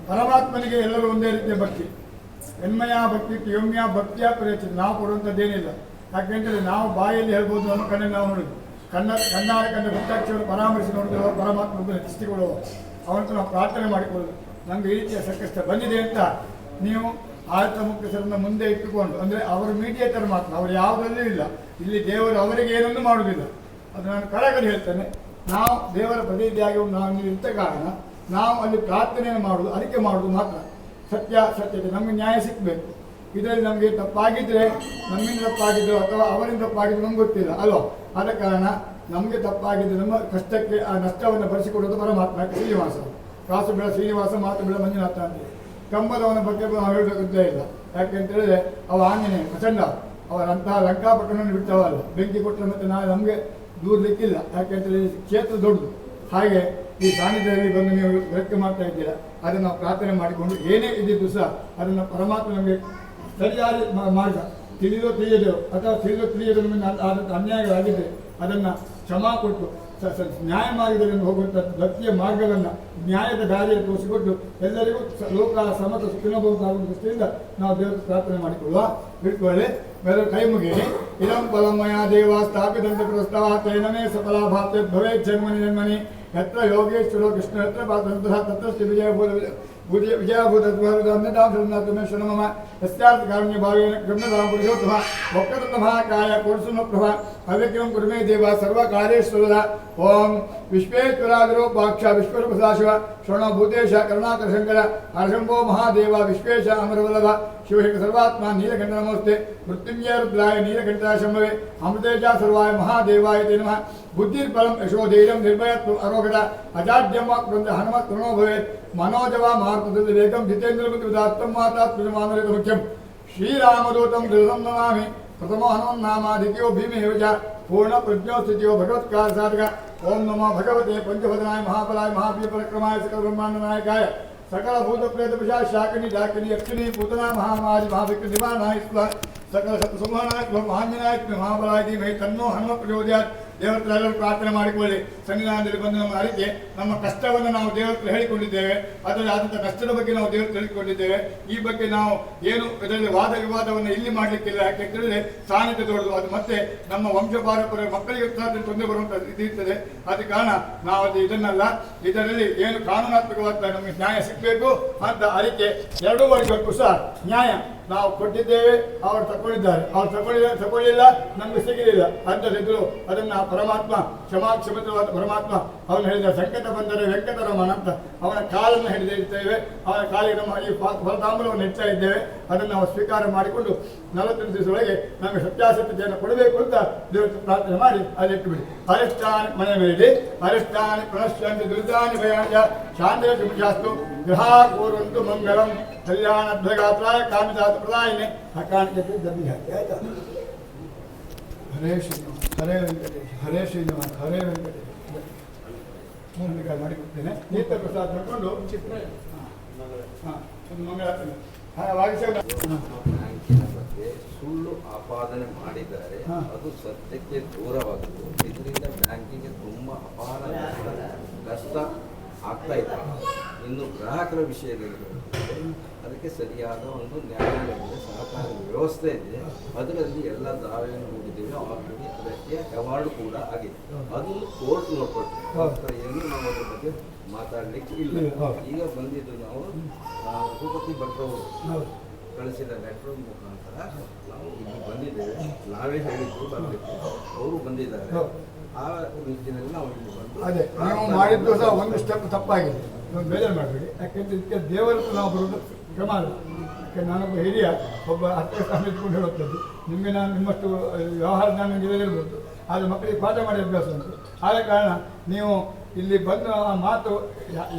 ಪರಮಾತ್ಮನಿಗೆ ಎಲ್ಲರೂ ಒಂದೇ ರೀತಿಯ ಭಕ್ತಿ. ಹೆಣ್ಮೆಯ ಭಕ್ತಿ ಯೋಮ್ಯ ಭಕ್ತಿಯ ಪ್ರಯತ್ನ ನಾವು ಕೊಡುವಂಥದ್ದೇನಿಲ್ಲ. ಯಾಕೆಂದರೆ ನಾವು ಬಾಯಲ್ಲಿ ಹೇಳ್ಬೋದು, ನಮ್ಮ ಕಣ್ಣಲ್ಲಿ ನಾವು ನೋಡೋದು, ಕಣ್ಣಾರೆ ಕಂಡ ಗುಟ್ಟಾಕ್ಷಿಯನ್ನು ಪರಾಮರಿಸಿ ನೋಡಿದ್ರೆ ಪರಮಾತ್ಮ ಹೆಚ್ಚಿಸಿಕೊಳ್ಳುವ ಅವಂತ ನಾವು ಪ್ರಾರ್ಥನೆ ಮಾಡಿಕೊಳ್ಳೋದು. ನಮಗೆ ಈ ರೀತಿಯ ಸಂಕಷ್ಟ ಬಂದಿದೆ ಅಂತ ನೀವು ಆಡಳಿತ ಮುಖ್ಯಸ್ಥರನ್ನ ಮುಂದೆ ಇಟ್ಟುಕೊಂಡು, ಅಂದರೆ ಅವರು ಮೀಡಿಯೇಟರ್ ಮಾತ್ರ, ಅವರು ಯಾವುದಲ್ಲೂ ಇಲ್ಲ. ಇಲ್ಲಿ ದೇವರು ಅವರಿಗೆ ಏನೊಂದು ಮಾಡುವುದಿಲ್ಲ. ಅದು ನಾನು ಕಡೆಗಡೆ ಹೇಳ್ತೇನೆ. ನಾವು ದೇವರ ಪ್ರತಿನಿಧಿಯಾಗಿ ನಾವು ಇದ್ದ ಕಾರಣ ನಾವು ಅಲ್ಲಿ ಪ್ರಾರ್ಥನೆಯನ್ನು ಮಾಡುವುದು, ಅರಿಕೆ ಮಾಡುವುದು ಮಾತ್ರ. ಸತ್ಯತೆ ನಮಗೆ ನ್ಯಾಯ ಸಿಕ್ಕಬೇಕು. ಇದರಲ್ಲಿ ನಮಗೆ ತಪ್ಪಾಗಿದ್ದರೆ ನಮ್ಮಿಂದ ತಪ್ಪಾಗಿದ್ದು ಅಥವಾ ಅವರಿಂದ ತಪ್ಪಾಗಿದ್ದು ನಮ್ಗೆ ಗೊತ್ತಿಲ್ಲ ಅಲ್ವ. ಆದ ಕಾರಣ ನಮಗೆ ತಪ್ಪಾಗಿದ್ದು ನಮ್ಮ ಕಷ್ಟಕ್ಕೆ ಆ ನಷ್ಟವನ್ನು ಭರಿಸಿಕೊಡೋದು ಪರಮಾತ್ಮ. ಶ್ರೀನಿವಾಸ ಕಾಸು ಬೆಳ ಶ್ರೀನಿವಾಸ, ಮಾತು ಬೆಳ ಮಂಜುನಾಥ ಅಂತೇಳಿ. ಕಂಬದವನ ಬಗ್ಗೆ ನಾವು ಹೇಳಬೇಕಂತ ಇಲ್ಲ. ಯಾಕೆಂತೇಳಿದ್ರೆ ಅವ ಆಂಜನೇಯ ಪ್ರಚಂಡ, ಅವರಂತಹ ಲಂಕಾಪಟ್ಟಣವನ್ನು ಬಿಟ್ಟವಲ್ಲ. ಬೆಂಕಿ ಕೊಟ್ಟರೆ ಮತ್ತೆ ನಾವು ನಮಗೆ ದೂರಲಿಕ್ಕಿಲ್ಲ. ಯಾಕೆಂತೇಳಿ ಕ್ಷೇತ್ರ ದೊಡ್ಡದು. ಹಾಗೆ ಈ ಸಾನ್ನಿಧ್ಯದಲ್ಲಿ ಬಂದು ನೀವು ವ್ಯಕ್ತ ಮಾಡ್ತಾ ಇದ್ದೀರಾ, ಅದನ್ನು ನಾವು ಪ್ರಾರ್ಥನೆ ಮಾಡಿಕೊಂಡು ಏನೇ ಇದ್ದಿದ್ದು ಸಹ ಅದನ್ನು ಪರಮಾತ್ಮ ನಮಗೆ ಸರಿಯಾದ ಮಾರ್ಗ, ತಿಳಿದೋ ತಿಳಿಯದೋ ಅಥವಾ ತಿಳಿದೋ ತಿಳಿಯದೋ ನಮಗೆ ಆದಂಥ ಅನ್ಯಾಯಗಳಾಗಿದ್ದರೆ ಅದನ್ನು ಕ್ಷಮಾ ಕೊಟ್ಟು ನ್ಯಾಯ ಮಾರ್ಗದಲ್ಲಿ ಹೋಗುವಂಥ ಭಕ್ತಿಯ ಮಾರ್ಗವನ್ನು ನ್ಯಾಯದ ದಾರಿಯಲ್ಲಿ ತೋರಿಸಿಕೊಟ್ಟು ಎಲ್ಲರಿಗೂ ಲೋಕ ಸಮತ ಸುಖಿನೋಭವಾಗುವ ದೃಷ್ಟಿಯಿಂದ ನಾವು ದೇವರ ಪ್ರಾರ್ಥನೆ ಮಾಡಿಕೊಳ್ಳುವ. ಬಿಟ್ಕೊಳ್ಳಿ ಬೇರೆ ಕೈ ಮುಗಿಯಿ. ಇದಂ ಫಲಮಯ ದೇವ ಸ್ಥಾಪಿತಂತ ಪ್ರಸ್ತವ ತೈನಮೇ ಸಫಲ ಭಾತ್ಯ ಭವೇ ಜನ್ಮನಿ ಜನ್ಮನಿ ಯತ್ರ ಯೋಗೇಶ್ವರೋ ಕೃಷ್ಣ ಯತ್ರ ಪಾತ್ರ ತತ್ರ ಶ್ರೀ ವಿಜಯಭೂತಮೇಶ್ವರ ಮಮ ಯಸ್ಯಾರ್ಥ ಕಾರುಣ್ಯ ಭಾವೇನ ಗಮ್ಯಧಾಮ ಪುರುಷೋತ್ತಮ ಭಕ್ತತಂತ್ರ ಮಹಾಕಾಯ ಕೋರ್ಸುನಪ್ರಭ ಅವಿಕ್ರಮ ಕುರುಮೇ ದೇವ ಸರ್ವಕಾರ್ಯೇಶ್ವರದ ಓಂ ವಿಶ್ವೇಶ್ವರಾದಿರೋಪಾಕ್ಷ ವಿಶ್ವರೂಪ ಸದಾಶಿವ ಶರಣ ಭೂತೇಶ ಕರುಣಾಕರ ಶಂಕರ ಹರಶಂಭೋ ಮಹಾದೇವ ವಿಶ್ವೇಶ ಅಮರವಲ್ಲಭ ಶಿವಶಂಕರ ಸರ್ವಾತ್ಮ ನೀಲಕಂಠ ನಮೋಸ್ತೆ ಮೃತ್ಯುಂಜಯ ರುದ್ರಾಯ ನೀಲಕಂಠಾಯ ಶಂಭವೆ ಅಮೃತೇಜ ಸರ್ವಾಯ ಮಹಾದೇವಾಯ ತೇ ನಮಃ ಬುದ್ಧಿರ್ಬಲಂ ಯಶೋಧೈರ್ಯಂ ನಿರ್ಭಯತ್ವ ಅರೋಗದ ಅಜಾಡ್ಯಂ ವಾಕ್ಪಂಚ ಹನುಮತ್ ಪ್ರಣೋ ಭವೇತ್ मनोजवा मार्गदुल वेगम जितेंद्र बुद्धिदात्तम माता तुझमानरेत मुख्यम श्रीरामदूतम दृढं नमामि ಪ್ರಥಮೋ ಹನುಮನ್ನಾಮ ದ್ವಿತೀಯೋ ಭೀಮಹೇವಜ ಪೂರ್ಣ ಪ್ರಜ್ಞೋ ಸ್ಥಿತಿಯೋ ಭಗವತ್ಕಾಲ ಸಾಧಕ ಓಂ ನಮೋ ಭಗವತೆ ಪಂಚಭದ್ರಾಯ ಮಹಾಬಲಾಯ ಮಹಾಬೀ ಪರಕ್ರಮಾಯ ಸಕಲ ಬ್ರಹ್ಮಾಂಡ ನಾಯಕಾಯ ಸಕಲ ಭೂತ ಪ್ರೇತ ಪಿಶಾಚ ಶಾಕಿನಿ ಡಾಕಿನಿ ಯಕ್ಷಿಣಿ ಪೂತನಾ ಮಹಾಮಾರಿ ಮಹಾವಿಕ್ರ ನಿವಾರಣಾಯ ಸಕಲ ಸತ್ ಸಂಹಾರಾಯ ಮಹಾಂಜನಾಯ ಮಹಾಬಲಾಯ ಧೀಮಹಿ ತನ್ನೋ ಹನುಮ ಪ್ರಚೋದಯಾತ್. ದೇವರ ಹತ್ರ ಎಲ್ಲರೂ ಪ್ರಾರ್ಥನೆ ಮಾಡಿಕೊಳ್ಳಿ. ಸನ್ನಿಧಾನದಲ್ಲಿ ಬಂದು ನಮ್ಮ ಅರಿಕೆ ನಮ್ಮ ಕಷ್ಟವನ್ನು ನಾವು ದೇವರ ಹತ್ರ ಹೇಳಿಕೊಂಡಿದ್ದೇವೆ. ಅದರಲ್ಲಿ ಆದಂಥ ಕಷ್ಟದ ಬಗ್ಗೆ ನಾವು ದೇವರ ಹತ್ರ ಹೇಳಿಕೊಂಡಿದ್ದೇವೆ. ಈ ಬಗ್ಗೆ ನಾವು ಏನು ಇದರಲ್ಲಿ ವಾದ ವಿವಾದವನ್ನು ಇಲ್ಲಿ ಮಾಡಲಿಕ್ಕಿಲ್ಲ. ಯಾಕೆ ಹೇಳಿದ್ರೆ ಸಾನ್ನಿಧ್ಯ ದೊಡ್ಡದು. ಅದು ಮತ್ತೆ ನಮ್ಮ ವಂಶ ಪಾರಂಪರ್ಯ ಮಕ್ಕಳಿಗೆ ತೊಂದರೆ ಬರುವಂಥ ಇದು ಇರ್ತದೆ. ಆದ ಕಾರಣ ನಾವು ಅದು ಇದನ್ನಲ್ಲ, ಇದರಲ್ಲಿ ಏನು ಕಾನೂನಾತ್ಮಕವಾದ ನಮಗೆ ನ್ಯಾಯ ಸಿಗಬೇಕು ಅಂತ ಅರಿಕೆ ಎರಡೂ ವರ್ಗಕ್ಕೂ ಸಹ ನ್ಯಾಯ ನಾವು ಕೊಟ್ಟಿದ್ದೇವೆ. ಅವರು ತಗೊಂಡಿದ್ದಾರೆ, ಅವ್ರು ತಗೊಳ್ಳಿಲ್ಲ, ನಮಗೆ ಸಿಗಲಿಲ್ಲ ಅಂತದಿದ್ರು ಅದನ್ನು ಪರಮಾತ್ಮ ಕ್ಷಮಿತವಾದ ಪರಮಾತ್ಮ ಅವನು ಹೇಳಿದ ಸಂಕಟ ಬಂದರೆ ವೆಂಕಟರಮಣ ಅಂತ ಅವನ ಕಾಲನ್ನು ಹಿಡಿದಿರ್ತೇವೆ. ಅವನ ಕಾಲಿಗೆ ನಮ್ಮ ಈ ಫಲತಾಂಬೂಲವನ್ನು ಹೆಚ್ಚಾ ಇದ್ದೇವೆ. ಅದನ್ನು ನಾವು ಸ್ವೀಕಾರ ಮಾಡಿಕೊಂಡು 48 ದಿವಸದೊಳಗೆ ನಮಗೆ ಸತ್ಯಾಸತ್ಯತೆಯನ್ನು ಕೊಡಬೇಕು ಅಂತ ದೇವರ ಪ್ರಾರ್ಥನೆ ಮಾಡಿ ಅಲ್ಲಿಟ್ಟು ಬಿಡಿ. ಅರಿಷ್ಟಾನಿ ಮನೆ ಮೇಲೆ ಅರಿಷ್ಟಾನಿ ಪುನಶ್ಚಂತಿ ದುರಿತಾನಿ ಭಯಾಜ ಶಾಂತಿ ಶಾಸ್ತು ಗೃಹಾಕೂರಂತು ಮಂಗಲಂ ಕಲ್ಯಾಣಧ್ವಗಾತ್ರಾಯ ಕಾಮಿದಾತ ಪ್ರದಾಯಿನಿ ಅಕಾಣಿಕೆ ದಬ್ಬಿ ಹಾಕಿ ಆಯ್ತಾ. ಹರೇ ಶ್ರೀನಿವಾಸ ಹರೇ ವೆಂಕಟೇಶ್ ಹರೇ ಶ್ರೀನಿವಾಸ ಹರೇ ವೆಂಕಟೇಶ್. ಮುಂದೆ ಮಾಡಿಕೊಡ್ತೇನೆ. ತೀರ್ಥ ಪ್ರಸಾದ ತಗೊಂಡು ಒಂದು ಮಂಗಳ ಬ್ಯಾಂಕಿನ ಬಗ್ಗೆ ಸುಳ್ಳು ಆಪಾದನೆ ಮಾಡಿದ್ದಾರೆ. ಅದು ಸತ್ಯಕ್ಕೆ ದೂರವಾಗುವುದು. ಇದರಿಂದ ಬ್ಯಾಂಕಿಗೆ ತುಂಬ ಅಪಾರ ನಷ್ಟ ಆಗ್ತಾ ಇದೆ. ಇನ್ನು ಗ್ರಾಹಕರ ವಿಷಯದಲ್ಲಿ ಅದಕ್ಕೆ ಸರಿಯಾದ ಒಂದು ನ್ಯಾಯಾಲಯದ ಸಹಕಾರ ವ್ಯವಸ್ಥೆ ಇದೆ. ಅದರಲ್ಲಿ ಎಲ್ಲ ದಾವೆಯನ್ನು ನೋಡಿದ್ದೇವೆ. ಆಲ್ರೆಡಿ ಅದಕ್ಕೆ ಅವಾರ್ಡ್ ಕೂಡ ಆಗಿದೆ. ಅದನ್ನು ಕೋರ್ಟ್ ನೋಡ್ಕೊಳ್ತೀವಿ. ಏನು ನಾವು ಅದ್ರ ಬಗ್ಗೆ ಮಾತಾಡಲಿಕ್ಕೆ ಇಲ್ಲ. ಈಗ ಬಂದಿದ್ದು ನಾವು ಭೂಪತಿ ಭಟ್ರವರು ಕಳಿಸಿದ ಲೆಟರ್ ಮುಖಾಂತರ ನಾವು ಇಲ್ಲಿ ಬಂದಿದ್ದೇವೆ. ನಾವೇ ಹೇಳಿದ್ದು ಬರಬೇಕು, ಅವರು ಬಂದಿದ್ದಾರೆ. ಆ ನಿಟ್ಟಿನಲ್ಲಿ ನಾವು ಇಲ್ಲಿ ಬಂದು ಅದೇ ನೀವು ಮಾಡಿದ್ದು ಸಹ ಒಂದು ಸ್ಟೆಪ್ ತಪ್ಪಾಗಿದೆ. ನೀವು ಬೇಜಾರು ಮಾಡಬೇಡಿ. ಯಾಕೆಂದ್ರೆ ಇದಕ್ಕೆ ದೇವರ ನಾವು ಬರೋದು ಕ್ರಮ ಅಲ್ಲ. ಯಾಕೆ ನಾನೊಬ್ಬ ಹಿರಿಯ ಒಬ್ಬ ಹತ್ತಿರ ಸ್ಥಾನ ಇಟ್ಕೊಂಡು ಹೇಳುವಂಥದ್ದು. ನಿಮಗೆ ನಾನು ನಿಮ್ಮಷ್ಟು ವ್ಯವಹಾರ ಜ್ಞಾನ ಇರಲಿರ್ಬೋದು, ಆದರೆ ಮಕ್ಕಳಿಗೆ ಪಾಠ ಮಾಡಿ ಅಭ್ಯಾಸ ಉಂಟು. ಆದ ಕಾರಣ ನೀವು ಇಲ್ಲಿ ಬಂದು ಆ ಮಾತು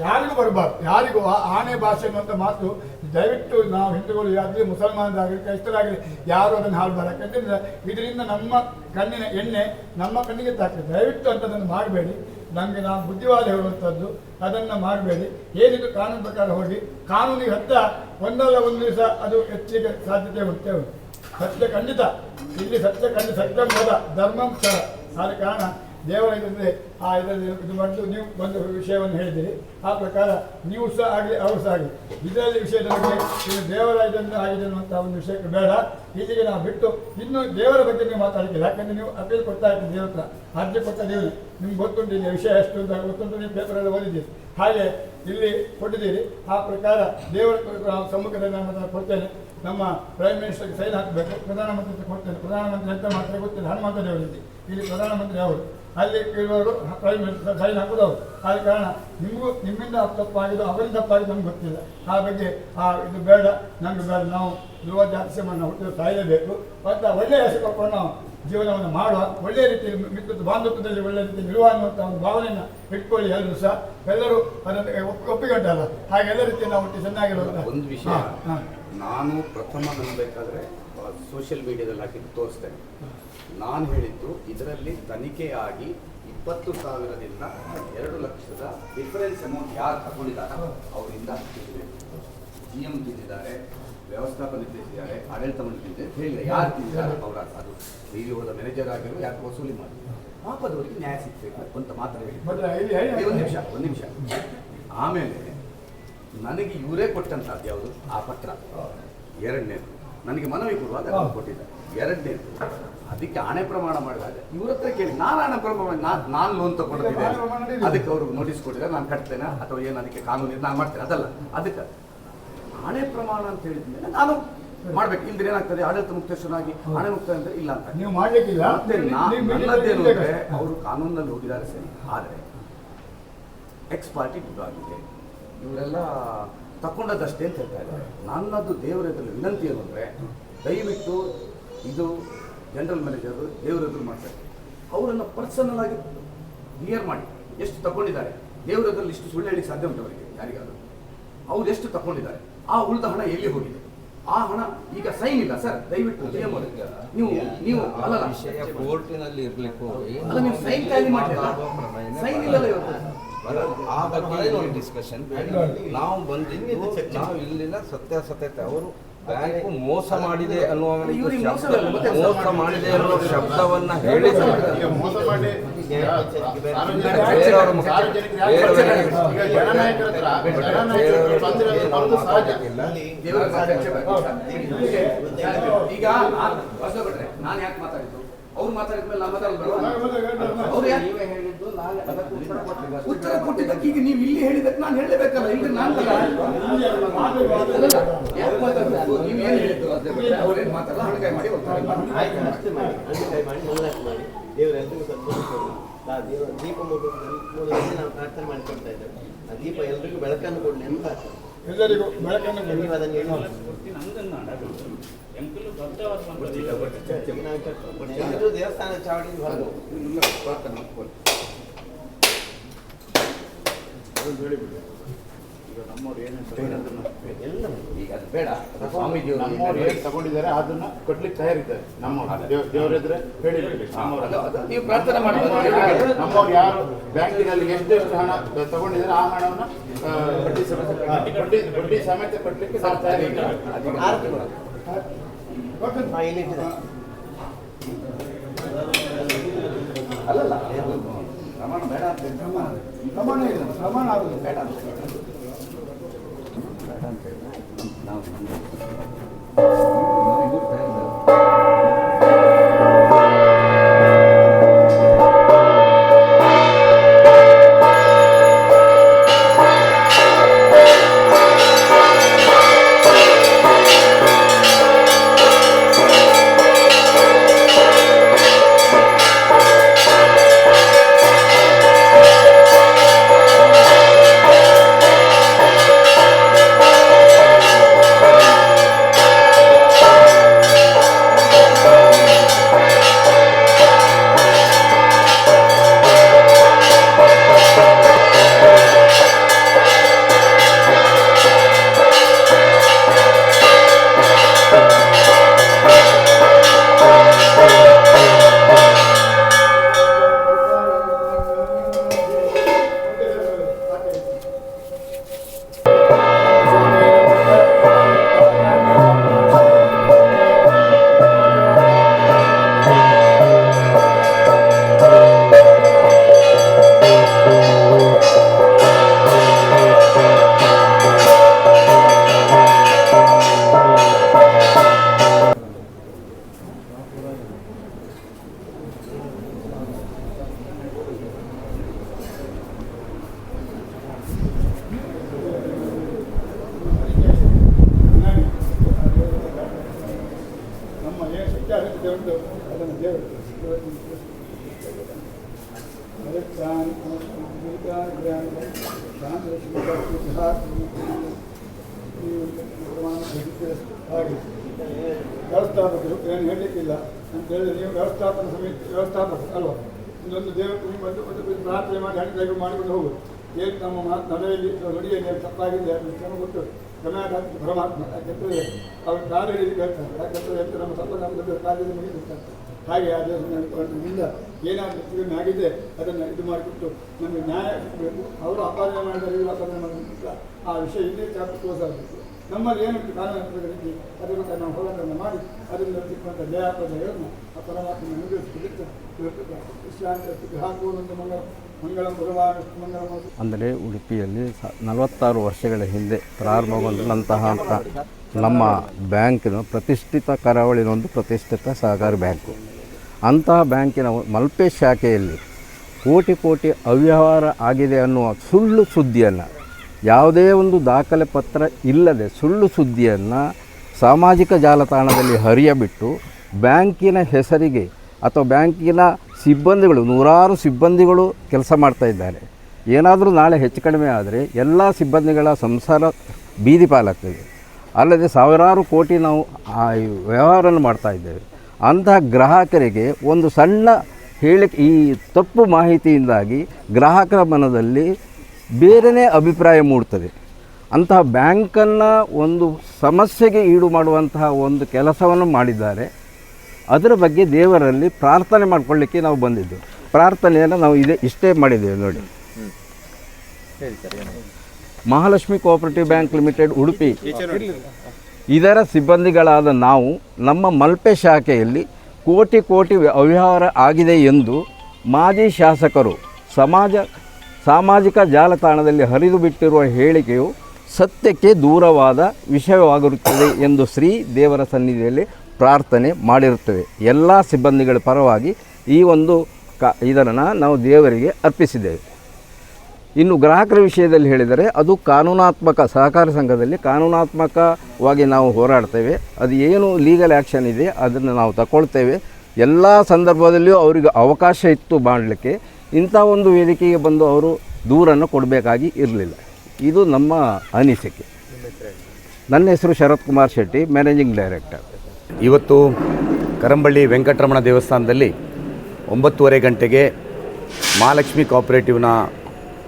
ಯಾರಿಗೂ ಬರಬಾರ್ದು. ಯಾರಿಗೂ ಆನೆ ಭಾಷೆ ಅನ್ನುವಂಥ ಮಾತು ದಯವಿಟ್ಟು ನಾವು ಹಿಂದೂಗಳು ಆಗಲಿ ಮುಸಲ್ಮಾನರಾಗಲಿ ಕ್ರೈಸ್ತರಾಗಲಿ ಯಾರು ಅದನ್ನು ಹಾಡಬಾರ್ದು. ಯಾಕಂತಂದರೆ ಇದರಿಂದ ನಮ್ಮ ಕಣ್ಣಿನ ಎಣ್ಣೆ ನಮ್ಮ ಕಣ್ಣಿಗೆ ತಾಗ್ತದೆ. ದಯವಿಟ್ಟು ಅಂಥದ್ದನ್ನು ಮಾಡಬೇಡಿ. ನಮಗೆ ನಾವು ಬುದ್ಧಿವಾದ ಹೇಳುವಂಥದ್ದು ಅದನ್ನು ಮಾಡಬೇಡಿ. ಏನಿದು ಕಾನೂನು ಪ್ರಕಾರ ಹೋಗಿ ಕಾನೂನಿಗೆ ಹತ್ತ ಒಂದಲ್ಲ ಒಂದು ದಿವಸ ಅದು ಹೆಚ್ಚಿಗೆ ಸಾಧ್ಯತೆ ಉಂಟೇ ಉಂಟು. ಸತ್ಯ ಖಂಡಿತ ಇಲ್ಲಿ ಸತ್ಯ ಖಂಡಿತ ಸತ್ಯಂ ವದ ಧರ್ಮಂ ಸರ. ಆದ ಕಾರಣ ದೇವರ ಇದರಲ್ಲಿ ಆ ಇದರಲ್ಲಿ ಇದು ಬಂದು ನೀವು ಒಂದು ವಿಷಯವನ್ನು ಹೇಳಿದ್ದೀರಿ. ಆ ಪ್ರಕಾರ ನೀವು ಸಹ ಆಗಲಿ ಅವರು ಸಹ ಆಗಲಿ ಇದರಲ್ಲಿ ವಿಷಯದ ಬಗ್ಗೆ ಇದು ದೇವರ ಇದನ್ನು ಆಗಿದೆ ಅನ್ನುವಂಥ ಒಂದು ವಿಷಯಕ್ಕೆ ಬೇಡ. ಇಲ್ಲಿಗೆ ನಾವು ಬಿಟ್ಟು ಇನ್ನು ದೇವರ ಬಗ್ಗೆ ನೀವು ಮಾತಾಡಲಿಕ್ಕಿಲ್ಲ. ಯಾಕಂದರೆ ನೀವು ಅಪೀಲ್ ಕೊಡ್ತಾ ಇದ್ದೀರಿ ದೇವರ ಹತ್ರ. ಅರ್ಜಿ ಕೊಟ್ಟ ನೀವು ನಿಮ್ಗೆ ಗೊತ್ತುಂಟು ಇಲ್ಲಿ ವಿಷಯ ಎಷ್ಟು ಅಂತ ಗೊತ್ತುಂಟು. ನೀವು ಪೇಪರಲ್ಲಿ ಓದಿದ್ದೀರಿ, ಹಾಗೆ ಇಲ್ಲಿ ಕೊಟ್ಟಿದ್ದೀರಿ. ಆ ಪ್ರಕಾರ ದೇವರ ಸಮ್ಮುಖದಲ್ಲಿ ನಾನು ಅದನ್ನು ಕೊಡ್ತೇನೆ. ನಮ್ಮ ಪ್ರೈಮ್ ಮಿನಿಸ್ಟರ್ಗೆ ಸೈನ್ ಹಾಕಬೇಕು. ಪ್ರಧಾನಮಂತ್ರಿ ಕೊಡ್ತೇನೆ. ಪ್ರಧಾನಮಂತ್ರಿ ಅಂತ ಮಾತ್ರ ಗೊತ್ತಿಲ್ಲ. ಹನುಮಂತ ದೇವರಲ್ಲಿ ಇಲ್ಲಿ ಪ್ರಧಾನಮಂತ್ರಿ ಅವರು, ಅಲ್ಲಿ ಇರುವವರು ಪ್ರೈಮ್ ಮಿನಿಸ್ಟರ್ ಸೈನ್ ಹಾಕೋದು ಅವರು. ಆದ ಕಾರಣ ನಿಮಗೂ ನಿಮ್ಮಿಂದ ತಪ್ಪಾಗಿದ್ದು ಅವರಿಂದ ತಪ್ಪಾಗಿದ್ದು ನಮ್ಗೆ ಗೊತ್ತಿಲ್ಲ. ಆ ಬಗ್ಗೆ ಇದು ಬೇಡ, ನಮ್ಗೆ ಬೇಡ. ನಾವು ಧ್ರುವ ಜಾತಿಸಮನ್ನು ಹುಟ್ಟಿದ ಸಾಯಲೇಬೇಕು ಮತ್ತು ಒಳ್ಳೆಯ ಹೆಸರು ಕೊಟ್ಕೊಂಡು ನಾವು ಜೀವನವನ್ನು ಮಾಡುವ. ಒಳ್ಳೆಯ ರೀತಿಯಲ್ಲಿ ಮಿತ್ರ ಬಾಂಧವ್ಯದಲ್ಲಿ ಒಳ್ಳೆಯ ರೀತಿಯಲ್ಲಿ ಇರುವ ಅನ್ನುವಂಥ ಒಂದು ಭಾವನೆಯನ್ನು ಇಟ್ಕೊಳ್ಳಿ. ಎಲ್ಲರೂ ಸಹ ಎಲ್ಲರೂ ಅದನ್ನು ಒಪ್ಪಿಕೊಂಡಲ್ಲ. ಹಾಗೆ ಎಲ್ಲ ರೀತಿಯಲ್ಲಿ ನಾವು ಹುಟ್ಟಿ ಚೆನ್ನಾಗಿರುವಂಥ ಒಂದು ವಿಷಯ ನಾನು ಪ್ರಥಮ ನಂಬಬೇಕಾದ್ರೆ ಸೋಷಿಯಲ್ ಮೀಡಿಯಾದಲ್ಲಿ ಹಾಕಿದ್ದು ತೋರಿಸ್ತೇನೆ. ನಾನು ಹೇಳಿದ್ದು ಇದರಲ್ಲಿ ತನಿಖೆಯಾಗಿ 20,000ದಿಂದ 2 ಲಕ್ಷದ ಡಿಫರೆನ್ಸ್ ಅಮೌಂಟ್ ಯಾರು ತಗೊಂಡಿದ್ದಾರೆ ಅವರಿಂದ GM ತಿಂದಿದ್ದಾರೆ, ವ್ಯವಸ್ಥಾಪನೆ ತಿಂದಿದ್ದಾರೆ, ಆಡಳಿತ ಮಂಡಳಿ ತಿಂದಿದ್ದಾರೆ ಹೇಳಿಲ್ಲ. ಯಾರು ತಿಂದಿದ್ದಾರೆ ಅವರ ಅದು ಇಲ್ಲಿ ಹೋದ ಮ್ಯಾನೇಜರ್ ಆಗಿರೋ ಯಾಕೆ ವಸೂಲಿ ಮಾಡಿ ಪಾಪದವರಿಗೆ ನ್ಯಾಯ ಸಿಗಬೇಕು ಅಂತ ಮಾತ್ರ ಹೇಳಿ. ಒಂದು ನಿಮಿಷ. ಆಮೇಲೆ ನನಗೆ ಇವರೇ ಕೊಟ್ಟಂಥದ್ದು ಯಾವುದು ಆ ಪತ್ರ. ಎರಡನೇದು ನನಗೆ ಮನವಿ ಕೊಡುವಾಗ ಅದನ್ನು ಕೊಟ್ಟಿದ್ದಾರೆ. ಎರಡನೇದು ಅದಕ್ಕೆ ಹಣೆ ಪ್ರಮಾಣ ಮಾಡಿದಾಗ ಇವ್ರ ಹತ್ರ ಕೇಳಿ. ನಾನು ಹಣೆ ಪ್ರಮಾಣ ನಾನು ಲೋನ್ ತಗೊಂಡಿದ್ದೇನೆ, ಅದಕ್ಕೆ ಅವರು ನೋಟಿಸ್ ಕೊಟ್ಟಿದ್ದಾರೆ, ನಾನು ಕಟ್ತೇನೆ ಅಥವಾ ಏನು ಅದಕ್ಕೆ ಕಾನೂನು ನಾನು ಮಾಡ್ತೇನೆ ಅದಲ್ಲ. ಅದಕ್ಕೆ ಹಣೆ ಪ್ರಮಾಣ ಅಂತ ಹೇಳಿದ್ಮೇಲೆ ನಾನು ಮಾಡ್ಬೇಕು. ಇಲ್ದ್ರೆ ಏನಾಗ್ತದೆ, ಆಡಳಿತ ಮುಕ್ತೇಶ್ವರನಾಗಿ ಹಣೆ ಮುಕ್ತ ಅಂದ್ರೆ ಇಲ್ಲ ಅಂತ ನೀವು ಮಾಡ್ಲಿಕ್ಕಿಲ್ಲ. ಮತ್ತೆ ನನ್ನದೇನು ಅಂದರೆ ಅವರು ಕಾನೂನಲ್ಲಿ ಹೋಗಿದ್ದಾರೆ ಸರಿ, ಆದರೆ ಎಕ್ಸ್ ಪಾರ್ಟಿ ಆಗಿದೆ, ಇವರೆಲ್ಲ ತಗೊಂಡದಷ್ಟೇ ಅಂತ ಹೇಳ್ತಾ ಇದ್ದಾರೆ. ನನ್ನದು ದೇವರ ಎದುರು ವಿನಂತಿ ಏನು ಅಂದರೆ ದಯವಿಟ್ಟು ಇದು ಜನರಲ್ ಮ್ಯಾನೇಜರು ದೇವರ ಎದುರು ಮಾಡ್ತಾರೆ, ಅವರನ್ನು ಪರ್ಸನಲ್ ಆಗಿ ಕ್ಲಿಯರ್ ಮಾಡಿ. ಎಷ್ಟು ತಗೊಂಡಿದ್ದಾರೆ ದೇವರ ಎದುರಲ್ಲಿ ಇಷ್ಟು ಸುಳ್ಳು ಹೇಳಿ ಸಾಧ್ಯ ಉಂಟು ಅವರಿಗೆ ಯಾರಿಗಾದ್ರು? ಅವ್ರು ಎಷ್ಟು ತಗೊಂಡಿದ್ದಾರೆ, ಆ ಉಳಿದ ಹಣ ಎಲ್ಲಿ ಹೋಗಿದೆ ಆ ಹಣ ಈಗ ಸೈನ್ ಇಲ್ಲ ಸರ್, ದಯವಿಟ್ಟು ನೀವು ನೀವು ಅಲ್ಲ ಕೋರ್ಟಿನಲ್ಲಿ ಇರ್ಲಿಕ್ಕೆ ಹೋಗಿ ಅಲ್ಲ ನೀವು ಸೈನ್ ಖಾಲಿ ಮಾಡಲಿಲ್ಲ, ಸೈನ್ ಇಲ್ಲಲ್ಲ ಇವತ್ತು. ಆ ಬಗ್ಗೆ ಡಿಸ್ಕಷನ್ ನಾವು ಬಂದಿದ್ದು ನಾವು ಇಲ್ಲಿನ ಸತ್ಯಾಸತ್ಯತೆ ಅವರು ಬ್ಯಾಂಕು ಮೋಸ ಮಾಡಿದೆ ಅನ್ನುವ ಇವ್ರಿಗೆ ಮೋಸ ಮಾಡಿದೆ ಅನ್ನೋ ಶಬ್ದವನ್ನ ಹೇಳಿದ್ರು. ಈಗ ಮೋಸ ಮಾಡಿ ಬೇರೆಯವರ ಮುಖ- ದೇವರ ಸಾಕ್ಷಿ ಈಗ ನಾನು ಯಾಕೆ ಮಾತಾಡಿದ್ದು, ಅವ್ರು ಮಾತಾಡಿದ್ಮೇಲೆ ನಾನು ಮಾತಾಡೋದು ಅವ್ರು ಯಾಕೆ ಹೇಳಿದ್ದು ನಾನು ಅದಕ್ಕೆ ಉತ್ತರ ಕೊಟ್ಟಿದ್ದೆ. ಉತ್ತರ ಕೊಟ್ಟಿದ್ದಕ್ಕೆ ಈಗ ನೀವು ಇಲ್ಲಿ ಹೇಳಿದ್ದಕ್ಕೆ ನಾನು ಹೇಳಬೇಕಲ್ಲ, ಇಲ್ಲಿ ನಾನು ಯಾಕೆ ಮಾತಾಡ್ಬೇಕು, ನೀವು ಏನು ಹೇಳಿದ್ದು ಅವ್ರೇನು ಮಾತಾಡಲ್ಲ, ಹಣಕಾಯಿ ಮಾಡಿ ಹೋಗ್ತಾರೆ. ದೇವರೆಲ್ಲರಿಗೂ ಸಂತೋಷ ಕೊಡಿ. ದೇವರ ದೀಪ ಮೂಲದಲ್ಲಿ ನಾವು ಪ್ರಾರ್ಥನೆ ಮಾಡಿಕೊಳ್ತಾ ಇದ್ದೇವೆ. ಆ ದೀಪ ಎಲ್ರಿಗೂ ಬೆಳಕನ್ನು ಕೊಡಲಿ ಅಂತ ಎಲ್ಲರಿಗೂ ಬೆಳಕನ್ನು ಕೊಡಿ. ನೀವು ಅದನ್ನು ಹೇಳಿ ಎಲ್ಲರೂ ದೇವಸ್ಥಾನ ಚಾವಡಿ ಹೊರಗೆ ಈಗ ನಮ್ಮವ್ರು ಏನೇನು ಎಲ್ಲ ಈಗ ಅದು ಬೇಡ, ಸ್ವಾಮೀಜಿಯವರು ನಮ್ಮವ್ರು ಏನು ತಗೊಂಡಿದ್ದಾರೆ ಅದನ್ನ ಕೊಡ್ಲಿಕ್ಕೆ ತಯಾರಿದ್ದಾರೆ. ನಮ್ಮವ್ರು ದೇವರಿದ್ರೆ ಹೇಳಿಬಿಡ್ಬೇಕು. ನಮ್ಮವ್ರು ನೀವು ಪ್ರಾರ್ಥನೆ ಮಾಡಬಹುದು. ನಮ್ಮವ್ರು ಯಾರು ಬ್ಯಾಂಕಿನಲ್ಲಿ ಎಷ್ಟೆಷ್ಟು ಹಣ ತಗೊಂಡಿದ್ದಾರೆ ಆ ಹಣವನ್ನು ಬಡ್ಡಿ ಸಮೇತ ಕೊಡ್ಲಿಕ್ಕೆ ನಾವು ತಯಾರಿದ್ದೇವೆ. ಆರತಿ ಕೊಡು. ಇಲ್ಲಿ ಇಟ್ಟಿದೆ. ಅಲ್ಲಲ್ಲ ಪ್ರಮಾಣ ಬೇಡ ಅಂತ ಹೇಳಿ. ಪ್ರಮಾಣ ಇಲ್ಲ, ಪ್ರಮಾಣ ಆಗುದು ಬೇಡ ಅಂತ ಹೇಳಿ. ಬೇಡ ಅಂತ ಹೇಳಿ ನಾವು ನಮ್ಮ ಏನು ಸತ್ಯಾಸತ್ಯತೆ ಉಂಟು ಅದನ್ನು ದೇವರು ಹಾಗೆ ವ್ಯವಸ್ಥಾಪಕರು ಏನು ಹೇಳಲಿಕ್ಕಿಲ್ಲ ಅಂತ ಹೇಳಿದ್ರೆ ನೀವು ವ್ಯವಸ್ಥಾಪನ ಸಮಿತಿ ವ್ಯವಸ್ಥಾಪಕರು ಅಲ್ವಾ, ಇನ್ನೊಂದು ದೇವಕ್ಕೆ ನೀವು ಒಂದು ಪ್ರಾರ್ಥನೆ ಮಾಡಿ ಹಣಿಗಳು ಮಾಡಿಕೊಂಡು ಹೋಗುದು. ಏನು ನಮ್ಮ ನಡೆಯಲ್ಲಿ ನುಡಿಯಲ್ಲಿ ತಪ್ಪಾಗಿದೆ ಅದನ್ನು ಶ್ರಮ ಕೊಟ್ಟು ಗಮನಾಕಾಂತ ಪರಮಾತ್ಮ. ಯಾಕೆಂದರೆ ಅವ್ರು ಕಾಲು ಹಿಡಿದು ಹೇಳ್ತಾರೆ, ಯಾಕೆಂದರೆ ಅಂತ ನಮ್ಮ ತಪ್ಪ ನಮ್ಮ ದೊಡ್ಡ ಕಾರ್ಯದಲ್ಲಿ ಮುಗಿದಿರ್ತಾರೆ. ಹಾಗೆ ಆ ದೇವರಿಂದ ಏನಾದರೂ ಕಡಿಮೆ ಆಗಿದೆ ಅದನ್ನು ಇದು ಮಾಡಿಕೊಟ್ಟು ನಮಗೆ ನ್ಯಾಯ ಸಿಗಬೇಕು. ಅವರು ಅಪಾದನೆ ಮಾಡಿದರೆ ಇವರು ಅಪಾದನೆ ಮಾಡಬೇಕು. ಆ ವಿಷಯ ಇಲ್ಲೇ ತೋರಿಸಬೇಕು. ನಮ್ಮಲ್ಲಿ ಏನುಂಟು ಕಾರಣಗಳಿಗೆ ಅದರ ಬಗ್ಗೆ ನಾವು ಹೋರಾಟವನ್ನು ಮಾಡಿ ಅದರಿಂದ ಸಿಕ್ಕುವಂಥ ಜಯಾಪದಗಳನ್ನು ಆ ಪರಮಾತ್ಮ ಅನುಗ್ರಹಿಸಿಕೊಳ್ಳುತ್ತಾ ವಿಶ್ರಾಂತಿ ಹಾಕುವುದೊಂದು ಮಂಗಳ ಗುರುವಾರ ಮಂಗಳ. ಅಂದರೆ ಉಡುಪಿಯಲ್ಲಿ 46 ವರ್ಷಗಳ ಹಿಂದೆ ಪ್ರಾರಂಭಗೊಂಡಂತಹ ನಮ್ಮ ಬ್ಯಾಂಕಿನ ಪ್ರತಿಷ್ಠಿತ ಕರಾವಳಿನ ಒಂದು ಪ್ರತಿಷ್ಠಿತ ಸಹಕಾರಿ ಬ್ಯಾಂಕು. ಅಂತಹ ಬ್ಯಾಂಕಿನ ಮಲ್ಪೆ ಶಾಖೆಯಲ್ಲಿ ಕೋಟಿ ಅವ್ಯವಹಾರ ಆಗಿದೆ ಅನ್ನುವ ಸುಳ್ಳು ಸುದ್ದಿಯನ್ನು, ಯಾವುದೇ ಒಂದು ದಾಖಲೆ ಪತ್ರ ಇಲ್ಲದೆ ಸುಳ್ಳು ಸುದ್ದಿಯನ್ನು ಸಾಮಾಜಿಕ ಜಾಲತಾಣದಲ್ಲಿ ಹರಿಯಬಿಟ್ಟು ಬ್ಯಾಂಕಿನ ಹೆಸರಿಗೆ ಅಥವಾ ಬ್ಯಾಂಕಿನ ಸಿಬ್ಬಂದಿಗಳು, ನೂರಾರು ಸಿಬ್ಬಂದಿಗಳು ಕೆಲಸ ಮಾಡ್ತಾ ಇದ್ದಾರೆ. ಏನಾದರೂ ನಾಳೆ ಹೆಚ್ಚು ಕಡಿಮೆ ಆದರೆ ಎಲ್ಲ ಸಿಬ್ಬಂದಿಗಳ ಸಂಸಾರ ಬೀದಿ ಪಾಲಾಗ್ತದೆ. ಅಲ್ಲದೆ ಸಾವಿರಾರು ಕೋಟಿ ನಾವು ವ್ಯವಹಾರವನ್ನು ಮಾಡ್ತಾ ಇದ್ದೇವೆ. ಅಂತಹ ಗ್ರಾಹಕರಿಗೆ ಒಂದು ಸಣ್ಣ ಹೇಳಿಕೆ, ಈ ತಪ್ಪು ಮಾಹಿತಿಯಿಂದಾಗಿ ಗ್ರಾಹಕರ ಮನದಲ್ಲಿ ಬೇರೆಯೇ ಅಭಿಪ್ರಾಯ ಮೂಡ್ತದೆ. ಅಂತಹ ಬ್ಯಾಂಕನ್ನು ಒಂದು ಸಮಸ್ಯೆಗೆ ಈಡು ಮಾಡುವಂತಹ ಒಂದು ಕೆಲಸವನ್ನು ಮಾಡಿದ್ದಾರೆ. ಅದರ ಬಗ್ಗೆ ದೇವರಲ್ಲಿ ಪ್ರಾರ್ಥನೆ ಮಾಡಿಕೊಳ್ಳಿಕ್ಕೆ ನಾವು ಬಂದಿದ್ದು. ಪ್ರಾರ್ಥನೆಯನ್ನು ನಾವು ಇಷ್ಟೇ ಮಾಡಿದ್ದೇವೆ ನೋಡಿ. Mahalakshmi cooperative bank limited Udupi ಇದರ ಸಿಬ್ಬಂದಿಗಳಾದ ನಾವು ನಮ್ಮ ಮಲ್ಪೆ ಶಾಖೆಯಲ್ಲಿ ಕೋಟಿ ಅವ್ಯವಹಾರ ಆಗಿದೆ ಎಂದು ಮಾಜಿ ಶಾಸಕರು ಸಾಮಾಜಿಕ ಜಾಲತಾಣದಲ್ಲಿ ಹರಿದು ಬಿಟ್ಟಿರುವ ಹೇಳಿಕೆಯು ಸತ್ಯಕ್ಕೆ ದೂರವಾದ ವಿಷಯವಾಗಿರುತ್ತದೆ ಎಂದು ಶ್ರೀ ದೇವರ ಸನ್ನಿಧಿಯಲ್ಲಿ ಪ್ರಾರ್ಥನೆ ಮಾಡಿರುತ್ತೇವೆ. ಎಲ್ಲ ಸಿಬ್ಬಂದಿಗಳ ಪರವಾಗಿ ಈ ಒಂದು ಇದನ್ನು ನಾವು ದೇವರಿಗೆ ಅರ್ಪಿಸಿದ್ದೇವೆ. ಇನ್ನು ಗ್ರಾಹಕರ ವಿಷಯದಲ್ಲಿ ಹೇಳಿದರೆ ಅದು ಕಾನೂನಾತ್ಮಕ ಸಹಕಾರ ಸಂಘದಲ್ಲಿ ಕಾನೂನಾತ್ಮಕವಾಗಿ ನಾವು ಹೋರಾಡ್ತೇವೆ. ಅದು ಏನು ಲೀಗಲ್ ಆ್ಯಕ್ಷನ್ ಇದೆ ಅದನ್ನು ನಾವು ತಗೊಳ್ತೇವೆ. ಎಲ್ಲ ಸಂದರ್ಭದಲ್ಲಿಯೂ ಅವರಿಗೆ ಅವಕಾಶ ಇತ್ತು ಮಾಡಲಿಕ್ಕೆ. ಇಂಥ ಒಂದು ವೇದಿಕೆಗೆ ಬಂದು ಅವರು ದೂರನ್ನು ಕೊಡಬೇಕಾಗಿ ಇರಲಿಲ್ಲ. ಇದು ನಮ್ಮ ಅನಿಸಿಕೆ. ನನ್ನ ಹೆಸರು ಶರತ್ ಕುಮಾರ್ ಶೆಟ್ಟಿ, ಮ್ಯಾನೇಜಿಂಗ್ ಡೈರೆಕ್ಟರ್. ಇವತ್ತು ಕರಂಬಳ್ಳಿ ವೆಂಕಟರಮಣ ದೇವಸ್ಥಾನದಲ್ಲಿ 9:30 ಗಂಟೆಗೆ ಮಹಾಲಕ್ಷ್ಮಿ ಕೋಆಪರೇಟಿವ್ನ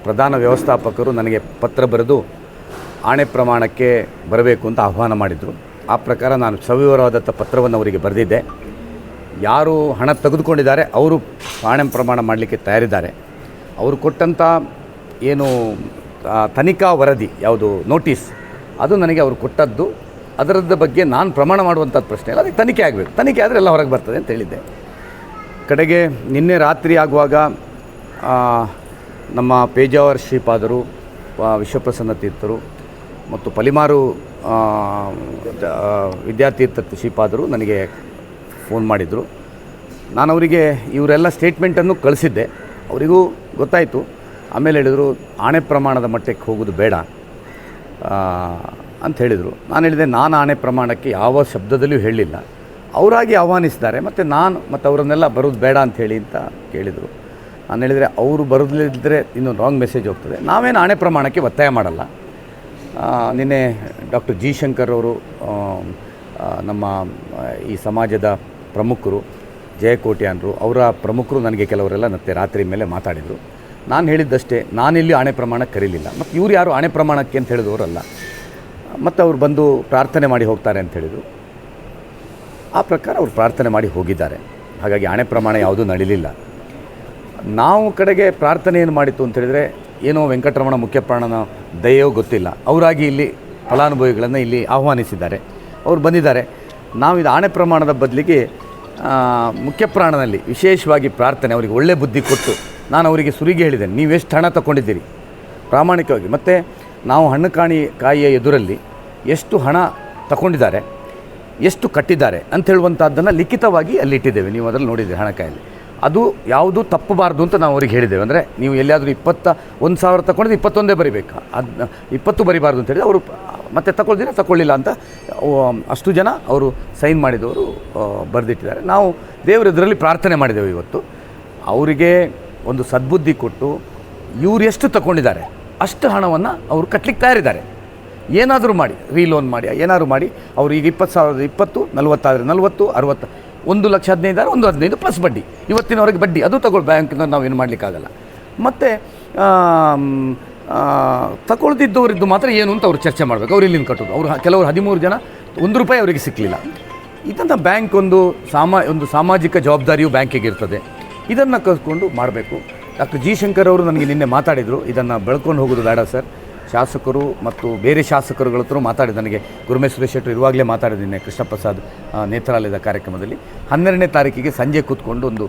ಪ್ರಧಾನ ವ್ಯವಸ್ಥಾಪಕರು ನನಗೆ ಪತ್ರ ಬರೆದು ಆಣೆ ಪ್ರಮಾಣಕ್ಕೆ ಬರಬೇಕು ಅಂತ ಆಹ್ವಾನ ಮಾಡಿದರು. ಆ ಪ್ರಕಾರ ನಾನು ಸವಿವರವಾದ ಪತ್ರವನ್ನು ಅವರಿಗೆ ಬರೆದಿದ್ದೆ. ಯಾರು ಹಣ ತೆಗೆದುಕೊಂಡಿದ್ದಾರೆ ಅವರು ಆಣೆ ಪ್ರಮಾಣ ಮಾಡಲಿಕ್ಕೆ ತಯಾರಿದ್ದಾರೆ. ಅವರು ಕೊಟ್ಟಂಥ ಏನು ತನಿಖಾ ವರದಿ ಯಾವುದು ನೋಟಿಸ್, ಅದು ನನಗೆ ಅವರು ಕೊಟ್ಟದ್ದು. ಅದರದ ಬಗ್ಗೆ ನಾನು ಪ್ರಮಾಣ ಮಾಡುವಂಥದ್ದು ಪ್ರಶ್ನೆ ಇಲ್ಲ, ಅದಕ್ಕೆ ತನಿಖೆ ಆಗಬೇಕು. ತನಿಖೆ ಆದರೆ ಎಲ್ಲ ಹೊರಗೆ ಬರ್ತದೆ ಅಂತ ಹೇಳಿದ್ದೆ. ಕಡೆಗೆ ನಿನ್ನೆ ರಾತ್ರಿ ಆಗುವಾಗ ನಮ್ಮ ಪೇಜಾವರ ಶ್ರೀಪಾದರು, ವಿಶ್ವಪ್ರಸನ್ನ ತೀರ್ಥರು ಮತ್ತು ಪಲಿಮಾರು ವಿದ್ಯಾತೀರ್ಥ ಶ್ರೀಪಾದರು ನನಗೆ ಫೋನ್ ಮಾಡಿದರು. ನಾನು ಅವರಿಗೆ ಇವರೆಲ್ಲ ಸ್ಟೇಟ್ಮೆಂಟನ್ನು ಕಳಿಸಿದ್ದೆ. ಅವರಿಗೂ ಗೊತ್ತಾಯಿತು. ಆಮೇಲೆ ಹೇಳಿದರು ಆಣೆ ಪ್ರಮಾಣದ ಮಟ್ಟಕ್ಕೆ ಹೋಗೋದು ಬೇಡ ಅಂತ ಹೇಳಿದರು. ನಾನು ಹೇಳಿದೆ ನಾನು ಆಣೆ ಪ್ರಮಾಣಕ್ಕೆ ಯಾವ ಶಬ್ದದಲ್ಲಿಯೂ ಹೇಳಲಿಲ್ಲ, ಅವರಾಗಿ ಆಹ್ವಾನಿಸಿದ್ದಾರೆ. ಮತ್ತು ಅವರನ್ನೆಲ್ಲ ಬರೋದು ಬೇಡ ಅಂತ ಹೇಳಿ ಅಂತ ಕೇಳಿದರು. ನಾನು ಹೇಳಿದರೆ ಅವರು ಬರೋದಿದ್ದರೆ ಇನ್ನೊಂದು ರಾಂಗ್ ಮೆಸೇಜ್ ಹೋಗ್ತದೆ. ನಾವೇನು ಆಣೆ ಪ್ರಮಾಣಕ್ಕೆ ಒತ್ತಾಯ ಮಾಡಲ್ಲ. ನಿನ್ನೆ ಡಾಕ್ಟರ್ ಜಿ ಶಂಕರ್ ಅವರು ನಮ್ಮ ಈ ಸಮಾಜದ ಪ್ರಮುಖರು, ಜಯಕೋಟ್ಯಾನರು, ಅವರ ಪ್ರಮುಖರು ನನಗೆ ಕೆಲವರೆಲ್ಲ ಮತ್ತೆ ರಾತ್ರಿ ಮೇಲೆ ಮಾತಾಡಿದರು. ನಾನು ಹೇಳಿದ್ದಷ್ಟೇ, ನಾನಿಲ್ಲಿ ಆಣೆ ಪ್ರಮಾಣಕ್ಕೆ ಕರೀಲಿಲ್ಲ. ಮತ್ತು ಇವ್ರು ಯಾರು ಆಣೆ ಪ್ರಮಾಣಕ್ಕೆ ಅಂತ ಹೇಳಿದವರಲ್ಲ. ಮತ್ತು ಅವ್ರು ಬಂದು ಪ್ರಾರ್ಥನೆ ಮಾಡಿ ಹೋಗ್ತಾರೆ ಅಂತ ಹೇಳಿದರು. ಆ ಪ್ರಕಾರ ಅವ್ರು ಪ್ರಾರ್ಥನೆ ಮಾಡಿ ಹೋಗಿದ್ದಾರೆ. ಹಾಗಾಗಿ ಆಣೆ ಪ್ರಮಾಣ ಯಾವುದೂ ನಡೀಲಿಲ್ಲ. ನಾವು ಕಡೆಗೆ ಪ್ರಾರ್ಥನೆ ಏನು ಮಾಡಿತ್ತು ಅಂತ ಹೇಳಿದರೆ, ಏನೋ ವೆಂಕಟರಮಣ ಮುಖ್ಯಪ್ರಾಣನ ದಯೆಯೋ ಗೊತ್ತಿಲ್ಲ, ಅವರಾಗಿ ಇಲ್ಲಿ ಫಲಾನುಭವಿಗಳನ್ನು ಇಲ್ಲಿ ಆಹ್ವಾನಿಸಿದ್ದಾರೆ. ಅವ್ರು ಬಂದಿದ್ದಾರೆ. ನಾವು ಇದು ಆಣೆ ಪ್ರಮಾಣದ ಬದಲಿಗೆ ಮುಖ್ಯಪ್ರಾಣನಲ್ಲಿ ವಿಶೇಷವಾಗಿ ಪ್ರಾರ್ಥನೆ ಅವರಿಗೆ ಒಳ್ಳೆ ಬುದ್ಧಿ ಕೊಟ್ಟು ನಾನು ಅವರಿಗೆ ಸುರಿಗೆ ಹೇಳಿದ್ದೇನೆ, ನೀವೆಷ್ಟು ಹಣ ತಗೊಂಡಿದ್ದೀರಿ ಪ್ರಾಮಾಣಿಕವಾಗಿ, ಮತ್ತು ನಾವು ಹಣ್ಣು ಕಾಯಿಯ ಎದುರಲ್ಲಿ ಎಷ್ಟು ಹಣ ತಗೊಂಡಿದ್ದಾರೆ, ಎಷ್ಟು ಕಟ್ಟಿದ್ದಾರೆ ಅಂತ ಹೇಳುವಂಥದ್ದನ್ನು ಲಿಖಿತವಾಗಿ ಅಲ್ಲಿಟ್ಟಿದ್ದೇವೆ. ನೀವು ಅದರಲ್ಲಿ ನೋಡಿದ್ದೀರಿ ಹಣಕಾಯಲ್ಲಿ. ಅದು ಯಾವುದೂ ತಪ್ಪಬಾರ್ದು ಅಂತ ನಾವು ಅವ್ರಿಗೆ ಹೇಳಿದ್ದೇವೆ. ಅಂದರೆ ನೀವು ಎಲ್ಲಿಯಾದರೂ 21,000 ತಗೊಂಡಿದ್ದು 21 ಬರಿಬೇಕು, 20 ಬರಿಬಾರ್ದು ಅಂತ ಹೇಳಿದ್ರೆ ಅವರು ಮತ್ತೆ ತಗೊಳ್ಳಿಲ್ಲ ಅಂತ ಅಷ್ಟು ಜನ ಅವರು ಸೈನ್ ಮಾಡಿದವರು ಬರೆದಿಟ್ಟಿದ್ದಾರೆ. ನಾವು ದೇವರ ಇದರಲ್ಲಿ ಪ್ರಾರ್ಥನೆ ಮಾಡಿದ್ದೇವೆ ಇವತ್ತು. ಅವರಿಗೆ ಒಂದು ಸದ್ಬುದ್ಧಿ ಕೊಟ್ಟು ಇವರು ಎಷ್ಟು ತಗೊಂಡಿದ್ದಾರೆ ಅಷ್ಟು ಹಣವನ್ನು ಅವರು ಕಟ್ಟಲಿಕ್ಕೆ ತಯಾರಿದ್ದಾರೆ. ಏನಾದರೂ ಮಾಡಿ, ರೀಲೋನ್ ಮಾಡಿ, ಏನಾದರೂ ಮಾಡಿ. ಅವರು ಈಗ 20,000 20 40 ಆದರೆ 40 60 1,15,000 15 ಪ್ಲಸ್ ಬಡ್ಡಿ, ಇವತ್ತಿನವರೆಗೆ ಬಡ್ಡಿ ಅದು ಬ್ಯಾಂಕಿನ ನಾವೇನು ಮಾಡಲಿಕ್ಕಾಗಲ್ಲ. ಮತ್ತು ತಗೊಳ್ದಿದ್ದವರಿದ್ದು ಮಾತ್ರ ಏನು ಅಂತ ಅವರು ಚರ್ಚೆ ಮಾಡಬೇಕು. ಅವ್ರು ಇಲ್ಲಿಂದ ಕಟ್ಟೋದು. ಕೆಲವರು 13 ಜನ ₹1 ಅವರಿಗೆ ಸಿಕ್ಕಲಿಲ್ಲ. ಇದನ್ನು ಬ್ಯಾಂಕ್ ಒಂದು ಸಾಮಾಜಿಕ ಜವಾಬ್ದಾರಿಯು ಬ್ಯಾಂಕಿಗೆ ಇರ್ತದೆ. ಇದನ್ನು ಕಲ್ತ್ಕೊಂಡು ಮಾಡಬೇಕು. ಡಾಕ್ಟರ್ ಜಿ ಶಂಕರ್ ಅವರು ನನಗೆ ನಿನ್ನೆ ಮಾತಾಡಿದರು, ಇದನ್ನು ಬೆಳ್ಕೊಂಡು ಹೋಗೋದು ಬೇಡ ಸರ್. ಶಾಸಕರು ಮತ್ತು ಬೇರೆ ಶಾಸಕರುಗಳ ಹತ್ರ ಮಾತಾಡಿದ, ನನಗೆ ಗುರುಮೇಶ್ವರ ಶೆಟ್ಟರು ಇರುವಾಗಲೇ ಮಾತಾಡಿದ್ದೀನಿ ಕೃಷ್ಣ ಪ್ರಸಾದ್ ನೇತ್ರಾಲಯದ ಕಾರ್ಯಕ್ರಮದಲ್ಲಿ. 12ನೇ ತಾರೀಕಿಗೆ ಸಂಜೆ ಕೂತ್ಕೊಂಡು ಒಂದು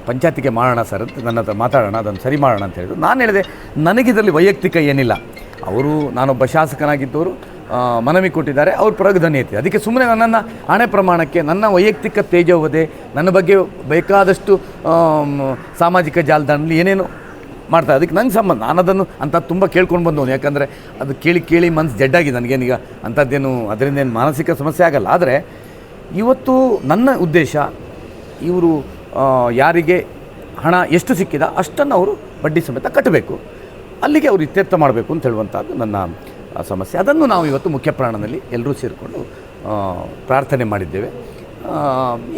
ಪಂಚಾಯತಿಗೆ ಮಾಡೋಣ ಸರ್ ಅಂತ ನನ್ನ ಹತ್ರ ಮಾತಾಡೋಣ, ಅದನ್ನು ಸರಿ ಮಾಡೋಣ ಅಂತ ಹೇಳಿದ್ರು. ನಾನು ಹೇಳಿದೆ ನನಗಿದರಲ್ಲಿ ವೈಯಕ್ತಿಕ ಏನಿಲ್ಲ. ಅವರು ನಾನೊಬ್ಬ ಶಾಸಕನಾಗಿದ್ದವರು ಮನವಿ ಕೊಟ್ಟಿದ್ದಾರೆ, ಅವ್ರ ಪ್ರಗಧನ್ಯತೆ. ಅದಕ್ಕೆ ಸುಮ್ಮನೆ ನನ್ನನ್ನು ಹಣೆ ಪ್ರಮಾಣಕ್ಕೆ ನನ್ನ ವೈಯಕ್ತಿಕ ತೇಜೋವಧೆ, ನನ್ನ ಬಗ್ಗೆ ಬೇಕಾದಷ್ಟು ಸಾಮಾಜಿಕ ಜಾಲತಾಣದಲ್ಲಿ ಏನೇನು ಮಾಡ್ತಾರೆ, ಅದಕ್ಕೆ ನಂಗೆ ಸಂಬಂಧ. ನಾನು ಅದನ್ನು ಅಂತ ತುಂಬ ಕೇಳ್ಕೊಂಡು ಬಂದವನು. ಯಾಕಂದರೆ ಅದು ಕೇಳಿ ಮನಸ್ಸು ಜಡ್ಡಾಗಿದೆ ನನಗೇನೀಗ. ಅಂಥದ್ದೇನು ಅದರಿಂದ ಏನು ಮಾನಸಿಕ ಸಮಸ್ಯೆ ಆಗಲ್ಲ. ಆದರೆ ಇವತ್ತು ನನ್ನ ಉದ್ದೇಶ ಇವರು ಯಾರಿಗೆ ಹಣ ಎಷ್ಟು ಸಿಕ್ಕಿದ ಅಷ್ಟನ್ನು ಅವರು ಬಡ್ಡಿ ಸಮೇತ ಕಟ್ಟಬೇಕು, ಅಲ್ಲಿಗೆ ಅವರು ಇತ್ಯರ್ಥ ಮಾಡಬೇಕು ಅಂತ ಹೇಳುವಂಥದ್ದು ನನ್ನ ಸಮಸ್ಯೆ. ಅದನ್ನು ನಾವು ಇವತ್ತು ಮುಖ್ಯಪ್ರಾಣದಲ್ಲಿ ಎಲ್ಲರೂ ಸೇರಿಕೊಂಡು ಪ್ರಾರ್ಥನೆ ಮಾಡಿದ್ದೇವೆ.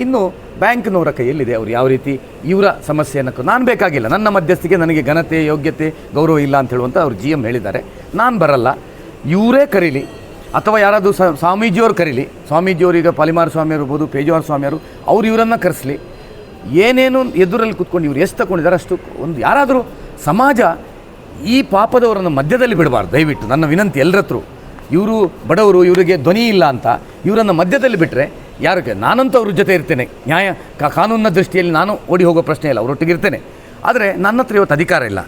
ಇನ್ನು ಬ್ಯಾಂಕ್ನವರ ಕೈಯಲ್ಲಿದೆ, ಅವರು ಯಾವ ರೀತಿ ಇವರ ಸಮಸ್ಯೆಯನ್ನು ನಾನು ಬೇಕಾಗಿಲ್ಲ. ನನ್ನ ಮಧ್ಯಸ್ಥಿಗೆ ನನಗೆ ಘನತೆ, ಯೋಗ್ಯತೆ, ಗೌರವ ಇಲ್ಲ ಅಂತ ಹೇಳುವಂಥ ಅವರು GM ಹೇಳಿದ್ದಾರೆ. ನಾನು ಬರಲ್ಲ. ಇವರೇ ಕರೀಲಿ ಅಥವಾ ಯಾರಾದರೂ ಸ್ವಾಮೀಜಿಯವ್ರು ಕರೀಲಿ, ಸ್ವಾಮೀಜಿಯವ್ರೀಗ ಪಾಲಿಮಾರ ಸ್ವಾಮಿಯವರು ಇರ್ಬೋದು, ಪೇಜಾವರ ಸ್ವಾಮಿಯವರು, ಅವ್ರು ಇವರನ್ನು ಕರೆಸಲಿ. ಏನೇನು ಎದುರಲ್ಲಿ ಕೂತ್ಕೊಂಡು ಇವ್ರು ಎಷ್ಟು ತಗೊಂಡಿದ್ದಾರೆ ಅಷ್ಟು ಒಂದು ಯಾರಾದರೂ ಸಮಾಜ ಈ ಪಾಪದವರನ್ನು ಮಧ್ಯದಲ್ಲಿ ಬಿಡಬಾರ್ದು ದಯವಿಟ್ಟು. ನನ್ನ ವಿನಂತಿ ಎಲ್ಲರ ಹತ್ರ. ಇವರು ಬಡವರು, ಇವರಿಗೆ ಧ್ವನಿ ಇಲ್ಲ ಅಂತ ಇವರನ್ನು ಮಧ್ಯದಲ್ಲಿ ಬಿಟ್ಟರೆ ಯಾರಿಗೆ, ನಾನಂತೂ ಅವ್ರ ಜೊತೆ ಇರ್ತೇನೆ, ನ್ಯಾಯ ಕಾನೂನಿನ ದೃಷ್ಟಿಯಲ್ಲಿ ನಾನು ಓಡಿ ಹೋಗೋ ಪ್ರಶ್ನೆ ಇಲ್ಲ, ಅವರೊಟ್ಟಿಗೆ ಇರ್ತೇನೆ. ಆದರೆ ನನ್ನ ಹತ್ರ ಇವತ್ತು ಅಧಿಕಾರ ಇಲ್ಲ,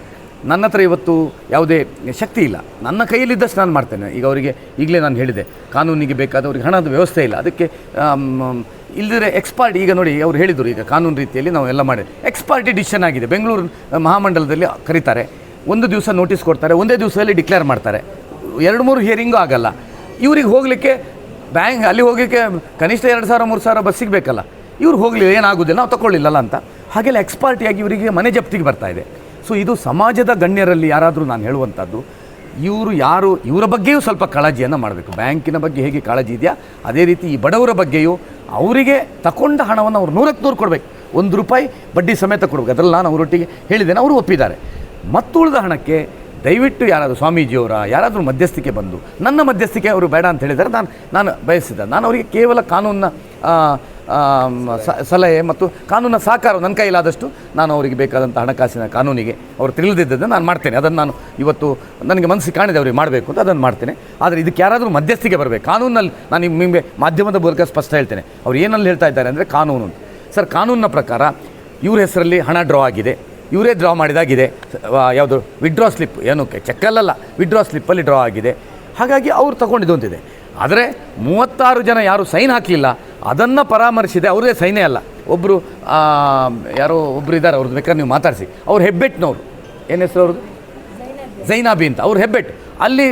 ನನ್ನ ಹತ್ರ ಇವತ್ತು ಯಾವುದೇ ಶಕ್ತಿ ಇಲ್ಲ. ನನ್ನ ಕೈಯಲ್ಲಿದ್ದಷ್ಟು ನಾನು ಮಾಡ್ತೇನೆ. ಈಗ ಅವರಿಗೆ ಈಗಲೇ ನಾನು ಹೇಳಿದೆ, ಕಾನೂನಿಗೆ ಬೇಕಾದವ್ರಿಗೆ ಹಣದ ವ್ಯವಸ್ಥೆ ಇಲ್ಲ, ಅದಕ್ಕೆ ಇಲ್ಲದ್ರೆ ಎಕ್ಸ್ಪಾರ್ಟಿ. ಈಗ ನೋಡಿ ಅವ್ರು ಹೇಳಿದರು, ಈಗ ಕಾನೂನು ರೀತಿಯಲ್ಲಿ ನಾವು ಎಲ್ಲ ಮಾಡಿ ಎಕ್ಸ್ಪಾರ್ಟಿ ಡಿಸಿಷನ್ ಆಗಿದೆ. ಬೆಂಗಳೂರು ಮಹಾಮಂಡಲದಲ್ಲಿ ಕರೀತಾರೆ, ಒಂದು ದಿವಸ ನೋಟಿಸ್ ಕೊಡ್ತಾರೆ, ಒಂದೇ ದಿವಸದಲ್ಲಿ ಡಿಕ್ಲೇರ್ ಮಾಡ್ತಾರೆ, 2-3 ಹಿಯರಿಂಗೂ ಆಗಲ್ಲ. ಇವ್ರಿಗೆ ಹೋಗಲಿಕ್ಕೆ ಬ್ಯಾಂಕ್ ಅಲ್ಲಿ ಹೋಗಲಿಕ್ಕೆ ಕನಿಷ್ಠ 2,000-3,000 ಬಸ್ ಸಿಗಬೇಕಲ್ಲ. ಇವ್ರು ಹೋಗಲಿಲ್ಲ, ಏನಾಗೋದಿಲ್ಲ, ನಾವು ತಗೊಳ್ಳಿಲ್ಲಲ್ಲ ಅಂತ ಹಾಗೆಲ್ಲ ಎಕ್ಸ್ಪಾರ್ಟಿಯಾಗಿ ಇವರಿಗೆ ಮನೆ ಜಪ್ತಿಗೆ ಬರ್ತಾ ಇದೆ. ಸೊ ಇದು ಸಮಾಜದ ಗಣ್ಯರಲ್ಲಿ ಯಾರಾದರೂ ನಾನು ಹೇಳುವಂಥದ್ದು, ಇವರು ಯಾರು ಇವರ ಬಗ್ಗೆಯೂ ಸ್ವಲ್ಪ ಕಾಳಜಿಯನ್ನು ಮಾಡಬೇಕು. ಬ್ಯಾಂಕಿನ ಬಗ್ಗೆ ಹೇಗೆ ಕಾಳಜಿ ಇದೆಯಾ ಅದೇ ರೀತಿ ಈ ಬಡವರ ಬಗ್ಗೆಯೂ ಅವರಿಗೆ ತಗೊಂಡ ಹಣವನ್ನು ಅವ್ರು 100ಕ್ಕೆ 100 ಕೊಡಬೇಕು, ₹1 ಬಡ್ಡಿ ಸಮೇತ ಕೊಡಬೇಕು. ಅದರಲ್ಲಿ ನಾನು ಅವರೊಟ್ಟಿಗೆ ಹೇಳಿದ್ದೇನೆ, ಅವರು ಒಪ್ಪಿದ್ದಾರೆ. ಮತ್ತುಳಿದ ಹಣಕ್ಕೆ ದಯವಿಟ್ಟು ಯಾರಾದರೂ ಸ್ವಾಮೀಜಿಯವರ ಯಾರಾದರೂ ಮಧ್ಯಸ್ಥಿಕೆ ಬಂದು, ನನ್ನ ಮಧ್ಯಸ್ಥಿಕೆ ಅವರು ಬೇಡ ಅಂತ ಹೇಳಿದರೆ ನಾನು ಬಯಸಿದ್ದೆ. ನಾನು ಅವರಿಗೆ ಕೇವಲ ಕಾನೂನಿನ ಸಲಹೆ ಮತ್ತು ಕಾನೂನಿನ ಸಹಕಾರ ನನ್ನ ಕೈಲಾದಷ್ಟು ನಾನು ಅವರಿಗೆ ಬೇಕಾದಂಥ ಹಣಕಾಸಿನ ಕಾನೂನಿಗೆ ಅವರು ತಿಳಿದಿದ್ದನ್ನು ನಾನು ಮಾಡ್ತೇನೆ. ಅದನ್ನು ನಾನು ಇವತ್ತು ನನಗೆ ಮನಸ್ಸಿಗೆ ಕಾಣಿದೆ ಅವರಿಗೆ ಮಾಡಬೇಕು ಅಂತ ಅದನ್ನು ಮಾಡ್ತೇನೆ. ಆದರೆ ಇದಕ್ಕೆ ಯಾರಾದರೂ ಮಧ್ಯಸ್ಥಿಕೆ ಬರಬೇಕು. ಕಾನೂನಲ್ಲಿ ನಾನು ನಿಮಗೆ ಮಾಧ್ಯಮದ ಮೂಲಕ ಸ್ಪಷ್ಟ ಹೇಳ್ತೇನೆ, ಅವ್ರು ಏನಲ್ಲಿ ಹೇಳ್ತಾ ಇದ್ದಾರೆ ಅಂದರೆ ಕಾನೂನು. ಸರ್, ಕಾನೂನಿನ ಪ್ರಕಾರ ಇವ್ರ ಹೆಸರಲ್ಲಿ ಹಣ ಡ್ರಾ ಆಗಿದೆ, ಇವರೇ ಡ್ರಾ ಮಾಡಿದಾಗಿದೆ. ಯಾವುದು ವಿಡ್ರಾ ಸ್ಲಿಪ್, ಏನಕ್ಕೆ ಚೆಕ್ಕಲ್ಲ, ವಿಡ್ರಾ ಸ್ಲಿಪ್ಪಲ್ಲಿ ಡ್ರಾ ಆಗಿದೆ. ಹಾಗಾಗಿ ಅವ್ರು ತಗೊಂಡಿದ್ದು ಅಂತಿದೆ. ಆದರೆ 36 ಜನ ಯಾರು ಸೈನ್ ಹಾಕಲಿಲ್ಲ ಅದನ್ನು ಪರಾಮರ್ಶಿದೆ, ಅವರೇ ಸೈನೇ ಅಲ್ಲ. ಒಬ್ಬರು ಯಾರೋ ಒಬ್ಬರು ಇದ್ದಾರೆ, ಅವ್ರದ್ದು ಬೇಕಾದ್ರೆ ನೀವು ಮಾತಾಡಿಸಿ. ಅವ್ರು ಹೆಬ್ಬೆಟ್ನವರು, ಏನು ಹೆಸರು ಅವ್ರದ್ದು, ಝೈನಾಬಿ ಅಂತ, ಅವ್ರು ಹೆಬ್ಬೆಟ್. ಅಲ್ಲಿ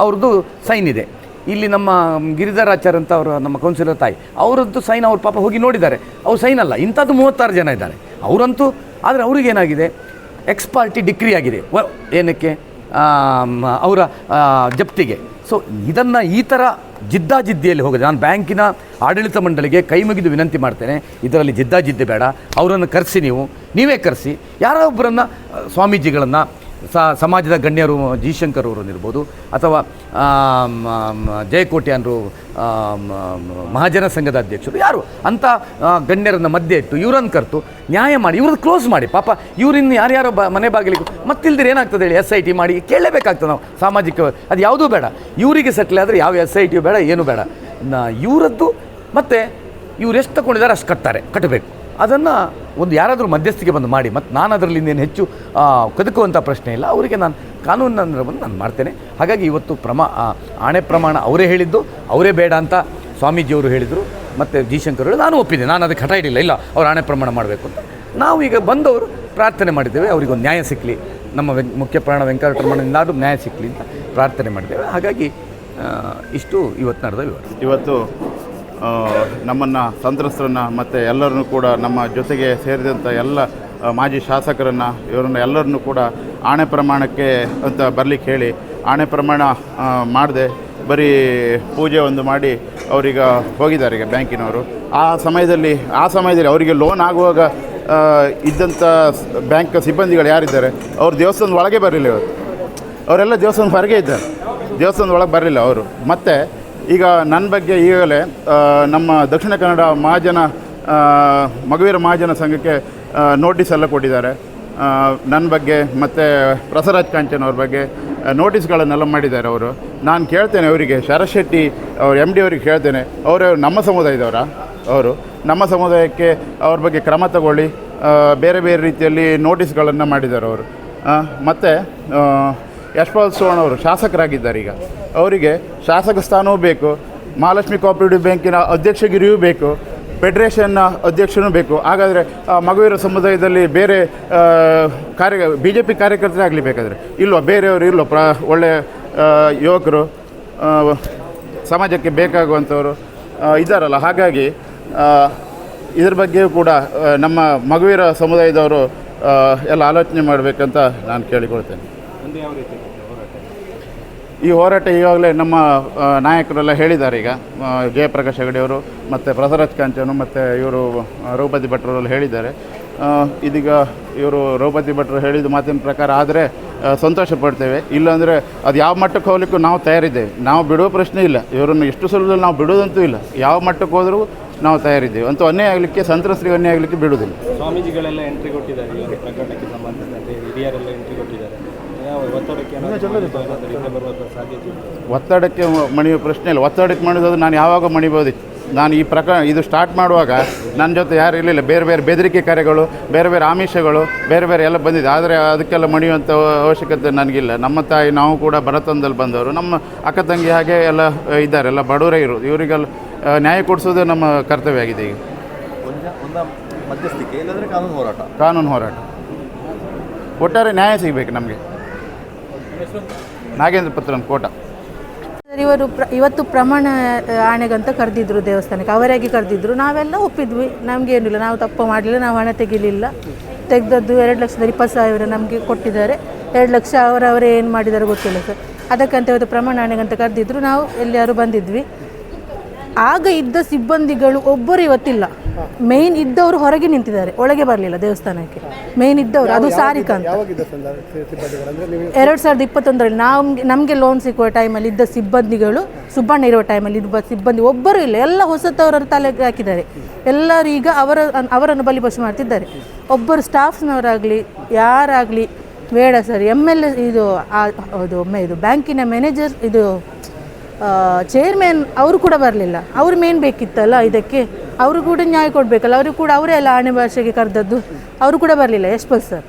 ಅವ್ರದ್ದು ಸೈನ್ ಇದೆ. ಇಲ್ಲಿ ನಮ್ಮ ಗಿರಿಧರಾಚಾರ್ಯ ಅಂತ ಅವರು ನಮ್ಮ ಕೌನ್ಸಿಲರ್ ತಾಯಿ, ಅವರದ್ದು ಸೈನ್ ಅವ್ರ ಪಾಪ ಹೋಗಿ ನೋಡಿದ್ದಾರೆ, ಅವ್ರು ಸೈನ್ ಅಲ್ಲ. ಇಂಥದ್ದು 36 ಜನ ಇದ್ದಾರೆ ಅವರಂತೂ. ಆದರೆ ಅವ್ರಿಗೇನಾಗಿದೆ, ಎಕ್ಸ್ಪಾರ್ಟಿ ಡಿಕ್ರಿ ಆಗಿದೆ. ಏನಕ್ಕೆ, ಅವರ ಜಪ್ತಿಗೆ. ಸೊ ಇದನ್ನು ಈ ಥರ ಜಿದ್ದಾಜಿದ್ದಿಯಲ್ಲಿ ಹೋಗಿದೆ. ನಾನು ಬ್ಯಾಂಕಿನ ಆಡಳಿತ ಮಂಡಳಿಗೆ ಕೈ ಮುಗಿದು ವಿನಂತಿ ಮಾಡ್ತೇನೆ, ಇದರಲ್ಲಿ ಜಿದ್ದಾಜಿದ್ದಿ ಬೇಡ. ಅವರನ್ನು ಕರೆಸಿ, ನೀವೇ ಕರೆಸಿ, ಯಾರೋ ಒಬ್ಬರನ್ನು, ಸ್ವಾಮೀಜಿಗಳನ್ನು, ಸಮಾಜದ ಗಣ್ಯರು, ಜಿ ಶಂಕರ್ ಅವರು ಇರ್ಬೋದು, ಅಥವಾ ಜಯಕೋಟ್ಯಾನರು, ಮಹಾಜನ ಸಂಘದ ಅಧ್ಯಕ್ಷರು, ಯಾರು ಅಂತ ಗಣ್ಯರನ್ನು ಮಧ್ಯೆ ಇಟ್ಟು ಇವರನ್ನು ಕರೆತು ನ್ಯಾಯ ಮಾಡಿ, ಇವ್ರದ್ದು ಕ್ಲೋಸ್ ಮಾಡಿ. ಪಾಪ ಇವರಿನ್ನು ಯಾರ್ಯಾರೋ ಮನೆ ಬಾಗಿಲಿಗೆ ಮತ್ತಿಲ್ದಿರ ಏನಾಗ್ತದೆ ಹೇಳಿ, SIT ಮಾಡಿ ಕೇಳಲೇಬೇಕಾಗ್ತದೆ ನಾವು. ಸಾಮಾಜಿಕ ಅದು ಯಾವುದೂ ಬೇಡ, ಇವರಿಗೆ ಸೆಟ್ಲ್ ಆದರೆ ಯಾವ SIT ಬೇಡ, ಏನೂ ಬೇಡ. ಇವರದ್ದು ಮತ್ತು ಇವ್ರು ಎಷ್ಟು ತಗೊಂಡಿದ್ದಾರೆ ಅಷ್ಟು ಕಟ್ಟಬೇಕು. ಅದನ್ನು ಒಂದು ಯಾರಾದರೂ ಮಧ್ಯಸ್ಥಿಕೆ ಬಂದು ಮಾಡಿ. ಮತ್ತು ನಾನು ಅದರಲ್ಲಿ ಇನ್ನೇನು ಹೆಚ್ಚು ಕದಕುವಂಥ ಪ್ರಶ್ನೆ ಇಲ್ಲ. ಅವರಿಗೆ ನಾನು ಕಾನೂನಿನ ಬಂದು ನಾನು ಮಾಡ್ತೇನೆ. ಹಾಗಾಗಿ ಇವತ್ತು ಆಣೆ ಪ್ರಮಾಣ ಅವರೇ ಹೇಳಿದ್ದು, ಅವರೇ ಬೇಡ ಅಂತ ಸ್ವಾಮೀಜಿಯವರು ಹೇಳಿದರು, ಮತ್ತು ಜಿ ಶಂಕರ್ ಹೇಳಿ ನಾನು ಒಪ್ಪಿದೆ. ನಾನು ಅದಕ್ಕೆ ಹಠ ಹಿಡಿಲ್ಲ, ಇಲ್ಲ ಅವ್ರು ಆಣೆ ಪ್ರಮಾಣ ಮಾಡಬೇಕು ಅಂತ. ನಾವು ಈಗ ಬಂದವರು ಪ್ರಾರ್ಥನೆ ಮಾಡಿದ್ದೇವೆ, ಅವರಿಗೊಂದು ನ್ಯಾಯ ಸಿಕ್ಕಲಿ, ನಮ್ಮ ಮುಖ್ಯ ಪ್ರಾಣ ವೆಂಕಟರಮಣನಿಂದಾದರೂ ನ್ಯಾಯ ಸಿಕ್ಕಲಿ ಅಂತ ಪ್ರಾರ್ಥನೆ ಮಾಡಿದ್ದೇವೆ. ಹಾಗಾಗಿ ಇಷ್ಟು ಇವತ್ತು ನಡೆದ ವಿವರ. ಇವತ್ತು ನಮ್ಮನ್ನು ಸಂತ್ರಸ್ತರನ್ನು ಮತ್ತು ಎಲ್ಲರನ್ನೂ ಕೂಡ ನಮ್ಮ ಜೊತೆಗೆ ಸೇರಿದಂಥ ಎಲ್ಲ ಮಾಜಿ ಶಾಸಕರನ್ನು, ಇವರನ್ನು ಎಲ್ಲರನ್ನೂ ಕೂಡ ಆಣೆ ಪ್ರಮಾಣಕ್ಕೆ ಅಂತ ಬರಲಿಕ್ಕೆ ಹೇಳಿ ಆಣೆ ಪ್ರಮಾಣ ಮಾಡದೆ ಬರೀ ಪೂಜೆ ಒಂದು ಮಾಡಿ ಅವರೀಗ ಹೋಗಿದ್ದಾರೆ ಈಗ ಬ್ಯಾಂಕಿನವರು. ಆ ಸಮಯದಲ್ಲಿ ಅವರಿಗೆ ಲೋನ್ ಆಗುವಾಗ ಇದ್ದಂಥ ಬ್ಯಾಂಕ್ ಸಿಬ್ಬಂದಿಗಳು ಯಾರಿದ್ದಾರೆ, ಅವರು ದೇವಸ್ಥಾನದ ಒಳಗೆ ಬರಲಿಲ್ಲ. ಇವತ್ತು ಅವರೆಲ್ಲ ದೇವಸ್ಥಾನದ ಹೊರಗೆ ಇದ್ದಾರೆ, ದೇವಸ್ಥಾನದ ಒಳಗೆ ಬರಲಿಲ್ಲ ಅವರು. ಮತ್ತು ಈಗ ನನ್ನ ಬಗ್ಗೆ ಈಗಲೇ ನಮ್ಮ ದಕ್ಷಿಣ ಕನ್ನಡ ಮಗುವೀರ ಮಹಾಜನ ಸಂಘಕ್ಕೆ ನೋಟಿಸ್ ಎಲ್ಲ ಕೊಟ್ಟಿದ್ದಾರೆ. ನನ್ನ ಬಗ್ಗೆ ಮತ್ತು ಪ್ರಸರಾಜ್ ಕಾಂಚನ್ ಅವ್ರ ಬಗ್ಗೆ ನೋಟಿಸ್ಗಳನ್ನೆಲ್ಲ ಮಾಡಿದ್ದಾರೆ ಅವರು. ನಾನು ಕೇಳ್ತೇನೆ ಅವರಿಗೆ, ಶರತ್ ಶೆಟ್ಟಿ ಅವ್ರ MD ಅವ್ರಿಗೆ ಕೇಳ್ತೇನೆ, ಅವರು ನಮ್ಮ ಸಮುದಾಯದವರ, ಅವರು ನಮ್ಮ ಸಮುದಾಯಕ್ಕೆ ಅವ್ರ ಬಗ್ಗೆ ಕ್ರಮ ತಗೊಳ್ಳಿ. ಬೇರೆ ಬೇರೆ ರೀತಿಯಲ್ಲಿ ನೋಟಿಸ್ಗಳನ್ನು ಮಾಡಿದ್ದಾರೆ ಅವರು. ಮತ್ತು ಯಶ್ಪಾಲ್ ಸೋಣ್ ಅವರು ಶಾಸಕರಾಗಿದ್ದಾರೆ. ಈಗ ಅವರಿಗೆ ಶಾಸಕ ಸ್ಥಾನವೂ ಬೇಕು, ಮಹಾಲಕ್ಷ್ಮಿ ಕೋಆಪರೇಟಿವ್ ಬ್ಯಾಂಕಿನ ಅಧ್ಯಕ್ಷಗಿರಿಯೂ ಬೇಕು, ಫೆಡರೇಷನ್ನ ಅಧ್ಯಕ್ಷನೂ ಬೇಕು. ಹಾಗಾದರೆ ಮಗುವೀರ ಸಮುದಾಯದಲ್ಲಿ ಬೇರೆ BJP ಕಾರ್ಯಕರ್ತರೇ ಆಗಲಿ ಬೇಕಾದರೆ ಇಲ್ವ, ಬೇರೆಯವರು ಇಲ್ವ, ಒಳ್ಳೆಯ ಯುವಕರು ಸಮಾಜಕ್ಕೆ ಬೇಕಾಗುವಂಥವರು ಇದ್ದಾರಲ್ಲ. ಹಾಗಾಗಿ ಇದ್ರ ಬಗ್ಗೆಯೂ ಕೂಡ ನಮ್ಮ ಮಗುವೀರ ಸಮುದಾಯದವರು ಎಲ್ಲ ಆಲೋಚನೆ ಮಾಡಬೇಕಂತ ನಾನು ಕೇಳಿಕೊಳ್ತೇನೆ. ಈ ಹೋರಾಟ ಈಗಾಗಲೇ ನಮ್ಮ ನಾಯಕರೆಲ್ಲ ಹೇಳಿದ್ದಾರೆ. ಈಗ ಜಯಪ್ರಕಾಶ್ ಹೆಗಡೆಯವರು ಮತ್ತು ಪ್ರಸರಾಜ್ ಕಾಂಚನು ಮತ್ತು ಇವರು ರಘುಪತಿ ಭಟ್ರವರೆಲ್ಲ ಹೇಳಿದ್ದಾರೆ. ಇದೀಗ ಇವರು ರಘುಪತಿ ಭಟ್ರು ಹೇಳಿದ ಮಾತಿನ ಪ್ರಕಾರ ಆದರೆ ಸಂತೋಷ ಪಡ್ತೇವೆ. ಇಲ್ಲಾಂದರೆ ಅದು ಯಾವ ಮಟ್ಟಕ್ಕೆ ಹೋಗ್ಲಿಕ್ಕೂ ನಾವು ತಯಾರಿದ್ದೇವೆ. ನಾವು ಬಿಡುವ ಪ್ರಶ್ನೆ ಇಲ್ಲ. ಇವರನ್ನು ಎಷ್ಟು ಸುಲಭದಲ್ಲಿ ನಾವು ಬಿಡೋದಂತೂ ಇಲ್ಲ. ಯಾವ ಮಟ್ಟಕ್ಕೆ ಹೋದರೂ ನಾವು ತಯಾರಿದ್ದೇವೆ. ಅಂತೂ ಅನ್ಯಾಯ ಆಗಲಿಕ್ಕೆ, ಸಂತ್ರಸ್ತರಿಗೆ ಅನ್ಯಾಯ ಆಗಲಿಕ್ಕೆ ಬಿಡುವುದಿಲ್ಲ. ಸ್ವಾಮೀಜಿಗಳೆಲ್ಲ ಎಂಟ್ರಿ ಕೊಟ್ಟಿದ್ದಾರೆ ಈ ಒಂದು ಪ್ರಕರಣಕ್ಕೆ ಸಂಬಂಧಿಸಿದಂತೆ, ಹಿರಿಯರೆಲ್ಲ ಎಂಟ್ರಿ ಕೊಟ್ಟಿದ್ದಾರೆ. ಯಾವ ಒತ್ತಡಕ್ಕೆ ಬರುವ ಸಾಧ್ಯತೆ ಇದೆ? ಒತ್ತಡಕ್ಕೆ ಮಣಿಯುವ ಪ್ರಶ್ನೆ ಇಲ್ಲ. ಒತ್ತಡಕ್ಕೆ ಮಣಿಯೋದು ನಾನು ಯಾವಾಗ ಮಣಿಬೋದಿತ್ತು. ನಾನು ಈ ಪ್ರಕರಣ ಇದು ಸ್ಟಾರ್ಟ್ ಮಾಡುವಾಗ ನನ್ನ ಜೊತೆ ಯಾರು ಇರಲಿಲ್ಲ. ಬೇರೆ ಬೇರೆ ಬೆದರಿಕೆ ಕಾರ್ಯಗಳು, ಬೇರೆ ಬೇರೆ ಆಮಿಷಗಳು, ಬೇರೆ ಬೇರೆ ಎಲ್ಲ ಬಂದಿದೆ. ಆದರೆ ಅದಕ್ಕೆಲ್ಲ ಮಣಿಯುವಂಥ ಅವಶ್ಯಕತೆ ನನಗಿಲ್ಲ. ನಮ್ಮ ತಾಯಿ, ನಾವು ಕೂಡ ಬಡತನದಲ್ಲಿ ಬಂದವರು, ನಮ್ಮ ಅಕ್ಕ ತಂಗಿ ಹಾಗೆ ಎಲ್ಲ ಇದ್ದಾರೆ, ಎಲ್ಲ ಬಡವರೇ ಇರೋದು. ಇವರಿಗೆಲ್ಲ ನ್ಯಾಯ ಕೊಡಿಸೋದೇ ನಮ್ಮ ಕರ್ತವ್ಯ ಆಗಿದೆ. ಈಗ ಒಂದು ಮಧ್ಯಸ್ಥಿಕೆ ಇಲ್ಲಂದರೆ ಕಾನೂನು ಹೋರಾಟ. ಕಾನೂನು ಹೋರಾಟ, ಒಟ್ಟಾರೆ ನ್ಯಾಯ ಸಿಗಬೇಕು ನಮಗೆ. ನಾಗೇಂದ್ರ ಪತ್ರನ್, ಕೋಟ. ಇವರು ಇವತ್ತು ಪ್ರಮಾಣ ಆಣೆಗಂತ ಕರೆದಿದ್ರು ದೇವಸ್ಥಾನಕ್ಕೆ, ಅವರಾಗಿ ಕರೆದಿದ್ರು. ನಾವೆಲ್ಲ ಒಪ್ಪಿದ್ವಿ, ನಮಗೇನಿಲ್ಲ, ನಾವು ತಪ್ಪು ಮಾಡಲಿಲ್ಲ, ನಾವು ಹಣ ತೆಗಿಲಿಲ್ಲ. ತೆಗೆದದ್ದು 2,20,000 ನಮಗೆ ಕೊಟ್ಟಿದ್ದಾರೆ. 2 ಲಕ್ಷ ಅವರವರೇ ಏನು ಮಾಡಿದ್ದಾರೆ ಗೊತ್ತಿಲ್ಲ ಸರ್. ಅದಕ್ಕಂತ ಇವತ್ತು ಪ್ರಮಾಣ ಆಣೆಗಂತ ಕರೆದಿದ್ರು. ನಾವು ಎಲ್ಲರೂ ಬಂದಿದ್ವಿ. ಆಗ ಇದ್ದ ಸಿಬ್ಬಂದಿಗಳು ಒಬ್ಬರು ಇವತ್ತಿಲ್ಲ. ಮೇಯ್ನ್ ಇದ್ದವರು ಹೊರಗೆ ನಿಂತಿದ್ದಾರೆ, ಒಳಗೆ ಬರಲಿಲ್ಲ ದೇವಸ್ಥಾನಕ್ಕೆ. ಮೇಯ್ನ್ ಇದ್ದವರು, ಅದು ಸಾರಿಕಾ ಅಂತ. 2021ರಲ್ಲಿ ನಮಗೆ ಲೋನ್ ಸಿಕ್ಕುವ ಟೈಮಲ್ಲಿ ಇದ್ದ ಸಿಬ್ಬಂದಿಗಳು, ಸುಬ್ಬಣ್ಣ ಇರುವ ಟೈಮಲ್ಲಿ ಇದ್ದ ಸಿಬ್ಬಂದಿ ಒಬ್ಬರು ಇಲ್ಲ. ಎಲ್ಲ ಹೊಸತವರ ತಲೆಗೆ ಹಾಕಿದ್ದಾರೆ. ಎಲ್ಲರೂ ಈಗ ಅವರನ್ನು ಬಲಿಪಶು ಮಾಡ್ತಿದ್ದಾರೆ. ಒಬ್ಬರು ಸ್ಟಾಫ್ನವರಾಗಲಿ ಯಾರಾಗಲಿ ಬೇಡ ಸರ್. MLA ಇದು ಬ್ಯಾಂಕಿನ ಮ್ಯಾನೇಜರ್, ಇದು ಚೇರ್ಮನ್ ಅವರು ಕೂಡ ಬರಲಿಲ್ಲ. ಅವ್ರು ಮೇನ್ ಬೇಕಿತ್ತಲ್ಲ ಇದಕ್ಕೆ, ಅವರು ಕೂಡ ನ್ಯಾಯ ಕೊಡಬೇಕಲ್ಲ. ಅವರು ಕೂಡ ಅವರೇ ಎಲ್ಲ ಆಣೆ ಭಾಷೆಗೆ ಕರೆದದ್ದು, ಅವರು ಕೂಡ ಬರಲಿಲ್ಲ ಯಶ್ಪಾಲ್ ಸರ್.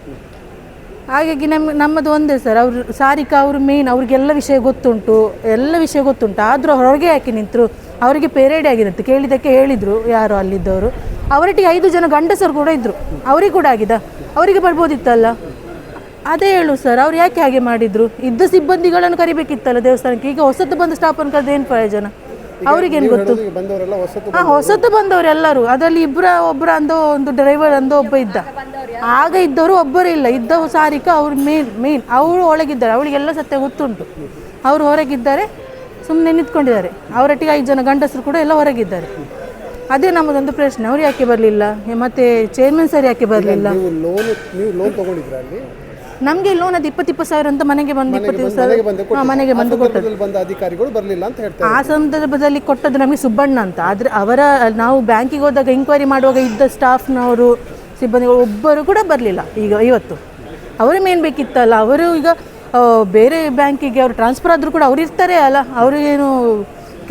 ಹಾಗಾಗಿ ನಮ್ಮದು ಒಂದೇ ಸರ್. ಅವರು ಸಾರಿಕಾ ಅವರು ಮೇನ್, ಅವ್ರಿಗೆಲ್ಲ ವಿಷಯ ಗೊತ್ತುಂಟು, ಎಲ್ಲ ವಿಷಯ ಗೊತ್ತುಂಟು. ಆದರೂ ಹೊರಗೆ ಹಾಕಿ ನಿಂತರು. ಅವರಿಗೆ ಪೇರೇಡ್ ಆಗಿರುತ್ತೆ. ಕೇಳಿದ್ದಕ್ಕೆ ಹೇಳಿದರು ಯಾರು ಅಲ್ಲಿದ್ದವರು. ಅವರೊಟ್ಟಿಗೆ 5 ಜನ ಗಂಡಸರು ಕೂಡ ಇದ್ದರು. ಅವರಿಗೆ ಕೂಡ ಆಗಿದೆ, ಅವರಿಗೆ ಬರ್ಬೋದಿತ್ತಲ್ಲ. ಅದೇ ಹೇಳು ಸರ್, ಅವ್ರು ಯಾಕೆ ಹಾಗೆ ಮಾಡಿದ್ರು? ಇದ್ದ ಸಿಬ್ಬಂದಿಗಳನ್ನು ಕರಿಬೇಕಿತ್ತಲ್ಲ ದೇವಸ್ಥಾನಕ್ಕೆ. ಈಗ ಹೊಸತು ಬಂದ ಸ್ಟಾಫನ್ನು ಕರೆದು ಏನು ಪ್ರಯೋಜನ? ಅವ್ರಿಗೇನು ಗೊತ್ತು? ಹಾಂ, ಹೊಸತು ಬಂದವರೆಲ್ಲರೂ. ಅದರಲ್ಲಿ ಒಬ್ಬರ ಅಂದೋ, ಒಂದು ಡ್ರೈವರ್ ಅಂದೋ ಒಬ್ಬ ಇದ್ದ. ಆಗ ಇದ್ದವರು ಒಬ್ಬರು ಇಲ್ಲ. ಇದ್ದ ಸಾರಿಕಾ ಅವ್ರು ಮೇನ್ ಅವರು ಒಳಗಿದ್ದಾರೆ. ಅವಳಿಗೆಲ್ಲ ಸತ್ಯ ಗೊತ್ತುಂಟು. ಅವರು ಹೊರಗಿದ್ದಾರೆ, ಸುಮ್ಮನೆ ನಿಂತ್ಕೊಂಡಿದ್ದಾರೆ. ಅವರೊಟ್ಟಿಗೆ 5 ಜನ ಗಂಡಸರು ಕೂಡ ಎಲ್ಲ ಹೊರಗಿದ್ದಾರೆ. ಅದೇ ನಮ್ಮದೊಂದು ಪ್ರಶ್ನೆ, ಅವ್ರು ಯಾಕೆ ಬರಲಿಲ್ಲ? ಮತ್ತು ಚೇರ್ಮನ್ ಸರ್ ಯಾಕೆ ಬರಲಿಲ್ಲ? ನಮಗೆ ಲೋನ್ ಅದು 20,000 ಅಂತ ಮನೆಗೆ ಬಂದು 20,000 ಮನೆಗೆ ಬಂದು ಕೊಟ್ಟದ್ದು. ಆ ಸಂದರ್ಭದಲ್ಲಿ ಕೊಟ್ಟದ್ದು ನಮಗೆ ಸುಬ್ಬಣ್ಣ ಅಂತ. ಆದರೆ ನಾವು ಬ್ಯಾಂಕಿಗೆ ಹೋದಾಗ ಎಂಕ್ವೈರಿ ಮಾಡುವಾಗ ಇದ್ದ ಸ್ಟಾಫ್ನವರು, ಸಿಬ್ಬಂದಿಗಳು ಒಬ್ಬರು ಕೂಡ ಬರಲಿಲ್ಲ. ಇವತ್ತು ಅವರು ಮೇನ್ ಬೇಕಿತ್ತಲ್ಲ. ಅವರು ಈಗ ಬೇರೆ ಬ್ಯಾಂಕಿಗೆ ಅವರು ಟ್ರಾನ್ಸ್ಫರ್ ಆದರೂ ಕೂಡ ಅವ್ರು ಇರ್ತಾರೆ ಅಲ್ಲ, ಅವರು ಏನು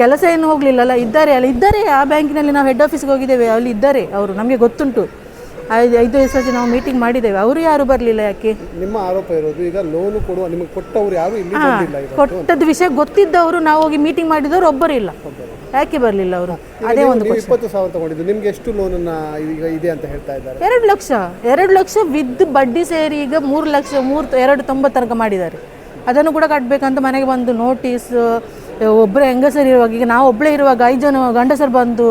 ಕೆಲಸ ಏನು ಹೋಗಲಿಲ್ಲಲ್ಲ, ಇದ್ದಾರೆ ಆ ಬ್ಯಾಂಕಿನಲ್ಲಿ. ನಾವು ಹೆಡ್ ಆಫೀಸ್ಗೆ ಹೋಗಿದ್ದೇವೆ, ಅಲ್ಲಿ ಇದ್ದಾರೆ ಅವರು, ನಮಗೆ ಗೊತ್ತುಂಟು. 5 ಸತಿ ನಾವು ಮೀಟಿಂಗ್ ಮಾಡಿದ್ದೇವೆ. ಅವರು ಯಾರು ಬರಲಿಲ್ಲ. ಯಾಕೆ? ನಿಮ್ಮ ಆರೋಪ ಇರೋದು ಈಗ ಲೋನು ಕೊಡುವ ನಿಮಗೆ ಕೊಟ್ಟವರು ಯಾರು ಇಲ್ಲಿ ಬಂದಿಲ್ಲ. ಕೊಟ್ಟದ ವಿಷಯ ಗೊತ್ತಿದ್ದವರು, ನಾವು ಹೋಗಿ ಮೀಟಿಂಗ್ ಮಾಡಿದವರು ಒಬ್ಬರು ಇಲ್ಲ. ಯಾಕೆ ಬರಲಿಲ್ಲ ಅವರು? ಅದೇ ಒಂದು 20,000 ತಗೊಂಡಿದ್ದು. ನಿಮ್ಗೆ ಎಷ್ಟು ಲೋನನ್ನ ಈಗ ಇದೆ ಅಂತ ಹೇಳ್ತಾ ಇದ್ದಾರೆ? 2 ಲಕ್ಷ ವಿದ್ ಬಡ್ಡಿ ಸೇರಿ ಈಗ 3 ಲಕ್ಷ 290 ತನಕ ಮಾಡಿದ್ದಾರೆ. ಅದನ್ನು ಕೂಡ ಕಟ್ಟಬೇಕಂತ ಮನೆಗೆ ಬಂದು ನೋಟಿಸ್. ಒಬ್ಬರೇ ಹೆಂಗಸರು ಇರುವಾಗ, ಈಗ ನಾವು ಒಬ್ಬಳೇ ಇರುವಾಗ 5 ಜನ ಗಂಡಸರು ಬಂದು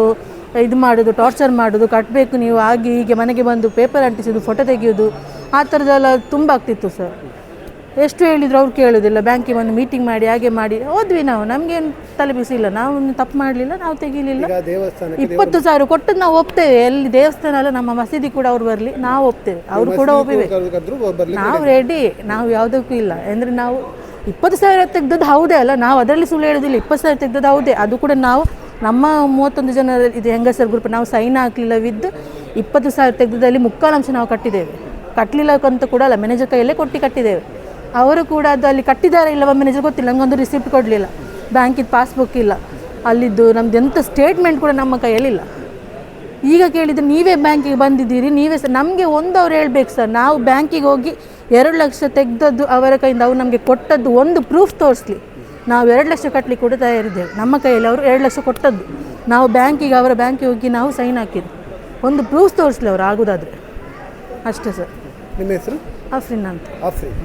ಇದು ಮಾಡೋದು, ಟಾರ್ಚರ್ ಮಾಡೋದು, ಕಟ್ಟಬೇಕು ನೀವು ಆಗಿ ಹೀಗೆ ಮನೆಗೆ ಬಂದು ಪೇಪರ್ ಅಂಟಿಸೋದು, ಫೋಟೋ ತೆಗೆಯೋದು, ಆ ಥರದ್ದೆಲ್ಲ ತುಂಬ ಆಗ್ತಿತ್ತು ಸರ್. ಎಷ್ಟು ಹೇಳಿದ್ರು ಅವ್ರು ಕೇಳೋದಿಲ್ಲ. ಬ್ಯಾಂಕಿಗೆ ಬಂದು ಮೀಟಿಂಗ್ ಮಾಡಿ ಹಾಗೆ ಮಾಡಿ ಹೋದ್ವಿ ನಾವು. ನಮಗೇನು ತಲೆ ಬಿಸಿಲ್ಲ, ನಾವು ತಪ್ಪು ಮಾಡಲಿಲ್ಲ, ನಾವು ತೆಗೀಲಿಲ್ಲ. 20,000 ಕೊಟ್ಟದ್ದು ನಾವು ಒಪ್ತೇವೆ. ಎಲ್ಲಿ ದೇವಸ್ಥಾನ ಅಲ್ಲ, ನಮ್ಮ ಮಸೀದಿ ಕೂಡ ಅವ್ರು ಬರಲಿ, ನಾವು ಒಪ್ತೇವೆ. ಅವರು ಕೂಡ ಒಪ್ಪಿಬೇಕು. ನಾವು ರೆಡಿ, ನಾವು ಯಾವುದಕ್ಕೂ ಇಲ್ಲ. ಅಂದರೆ ನಾವು 20,000 ತೆಗೆದದ್ದು ಹೌದೇ ಅಲ್ಲ, ನಾವು ಅದರಲ್ಲಿ ಸುಳ್ಳು ಹೇಳೋದಿಲ್ಲ. 20,000 ತೆಗೆದದ್ದು ಹೌದೇ. ಅದು ಕೂಡ ನಾವು ನಮ್ಮ 31 ಜನ ಇದು ಹೆಂಗಸರ ಗ್ರೂಪ್, ನಾವು ಸೈನ್ ಹಾಕಲಿಲ್ಲ. ವಿದ್ 20,000 ತೆಗೆದದಲ್ಲಿ 3/4 ಅಂಶ ನಾವು ಕಟ್ಟಿದ್ದೇವೆ. ಕಟ್ಟಲಿಲ್ಲಕ್ಕಂತ ಕೂಡ ಅಲ್ಲ, ಮ್ಯಾನೇಜರ್ ಕೈಯಲ್ಲೇ ಕಟ್ಟಿದ್ದೇವೆ. ಅವರು ಕೂಡ ಅದು ಅಲ್ಲಿ ಕಟ್ಟಿದ್ದಾರೆ ಇಲ್ಲವ ಮ್ಯಾನೇಜರ್ ಗೊತ್ತಿಲ್ಲ. ನಮಗೊಂದು ರಿಸಿಪ್ಟ್ ಕೊಡಲಿಲ್ಲ, ಬ್ಯಾಂಕಿದ್ದು ಪಾಸ್ಬುಕ್ ಇಲ್ಲ, ಅಲ್ಲಿದ್ದು ನಮ್ದು ಎಂಥ ಸ್ಟೇಟ್ಮೆಂಟ್ ಕೂಡ ನಮ್ಮ ಕೈಯಲ್ಲಿಲ್ಲ. ಈಗ ಕೇಳಿದರೆ ನೀವೇ ಬ್ಯಾಂಕಿಗೆ ಬಂದಿದ್ದೀರಿ, ನೀವೇ ಸರ್. ನಮಗೆ ಅವ್ರು ಹೇಳ್ಬೇಕು ಸರ್. ನಾವು ಬ್ಯಾಂಕಿಗೆ ಹೋಗಿ 2 ಲಕ್ಷ ತೆಗೆದದ್ದು ಅವರ ಕೈಯಿಂದ, ಅವ್ರು ನಮಗೆ ಕೊಟ್ಟದ್ದು ಒಂದು ಪ್ರೂಫ್ ತೋರಿಸ್ಲಿ. ನಾವು 2 ಲಕ್ಷ ಕಟ್ಟಲಿಕ್ಕೆ ಕೂಡ ತಯಾರಿದ್ದೇವೆ. ನಮ್ಮ ಕೈಯಲ್ಲಿ ಅವರು 2 ಲಕ್ಷ ಕೊಟ್ಟದ್ದು, ನಾವು ಬ್ಯಾಂಕಿಗೆ, ಅವರ ಬ್ಯಾಂಕಿಗೆ ಹೋಗಿ ನಾವು ಸೈನ್ ಹಾಕಿದ್ದು. ಒಂದು ಪ್ರೂಫ್ ತೋರಿಸ್ಲಿ ಅವರು ಆಗೋದಾದರೆ, ಅಷ್ಟೇ ಸರ್. ನಿಮ್ಮ ಹೆಸರು? ಆಫ್ರಿನ್ ಅಂತ. ಆಫ್ರಿನ್.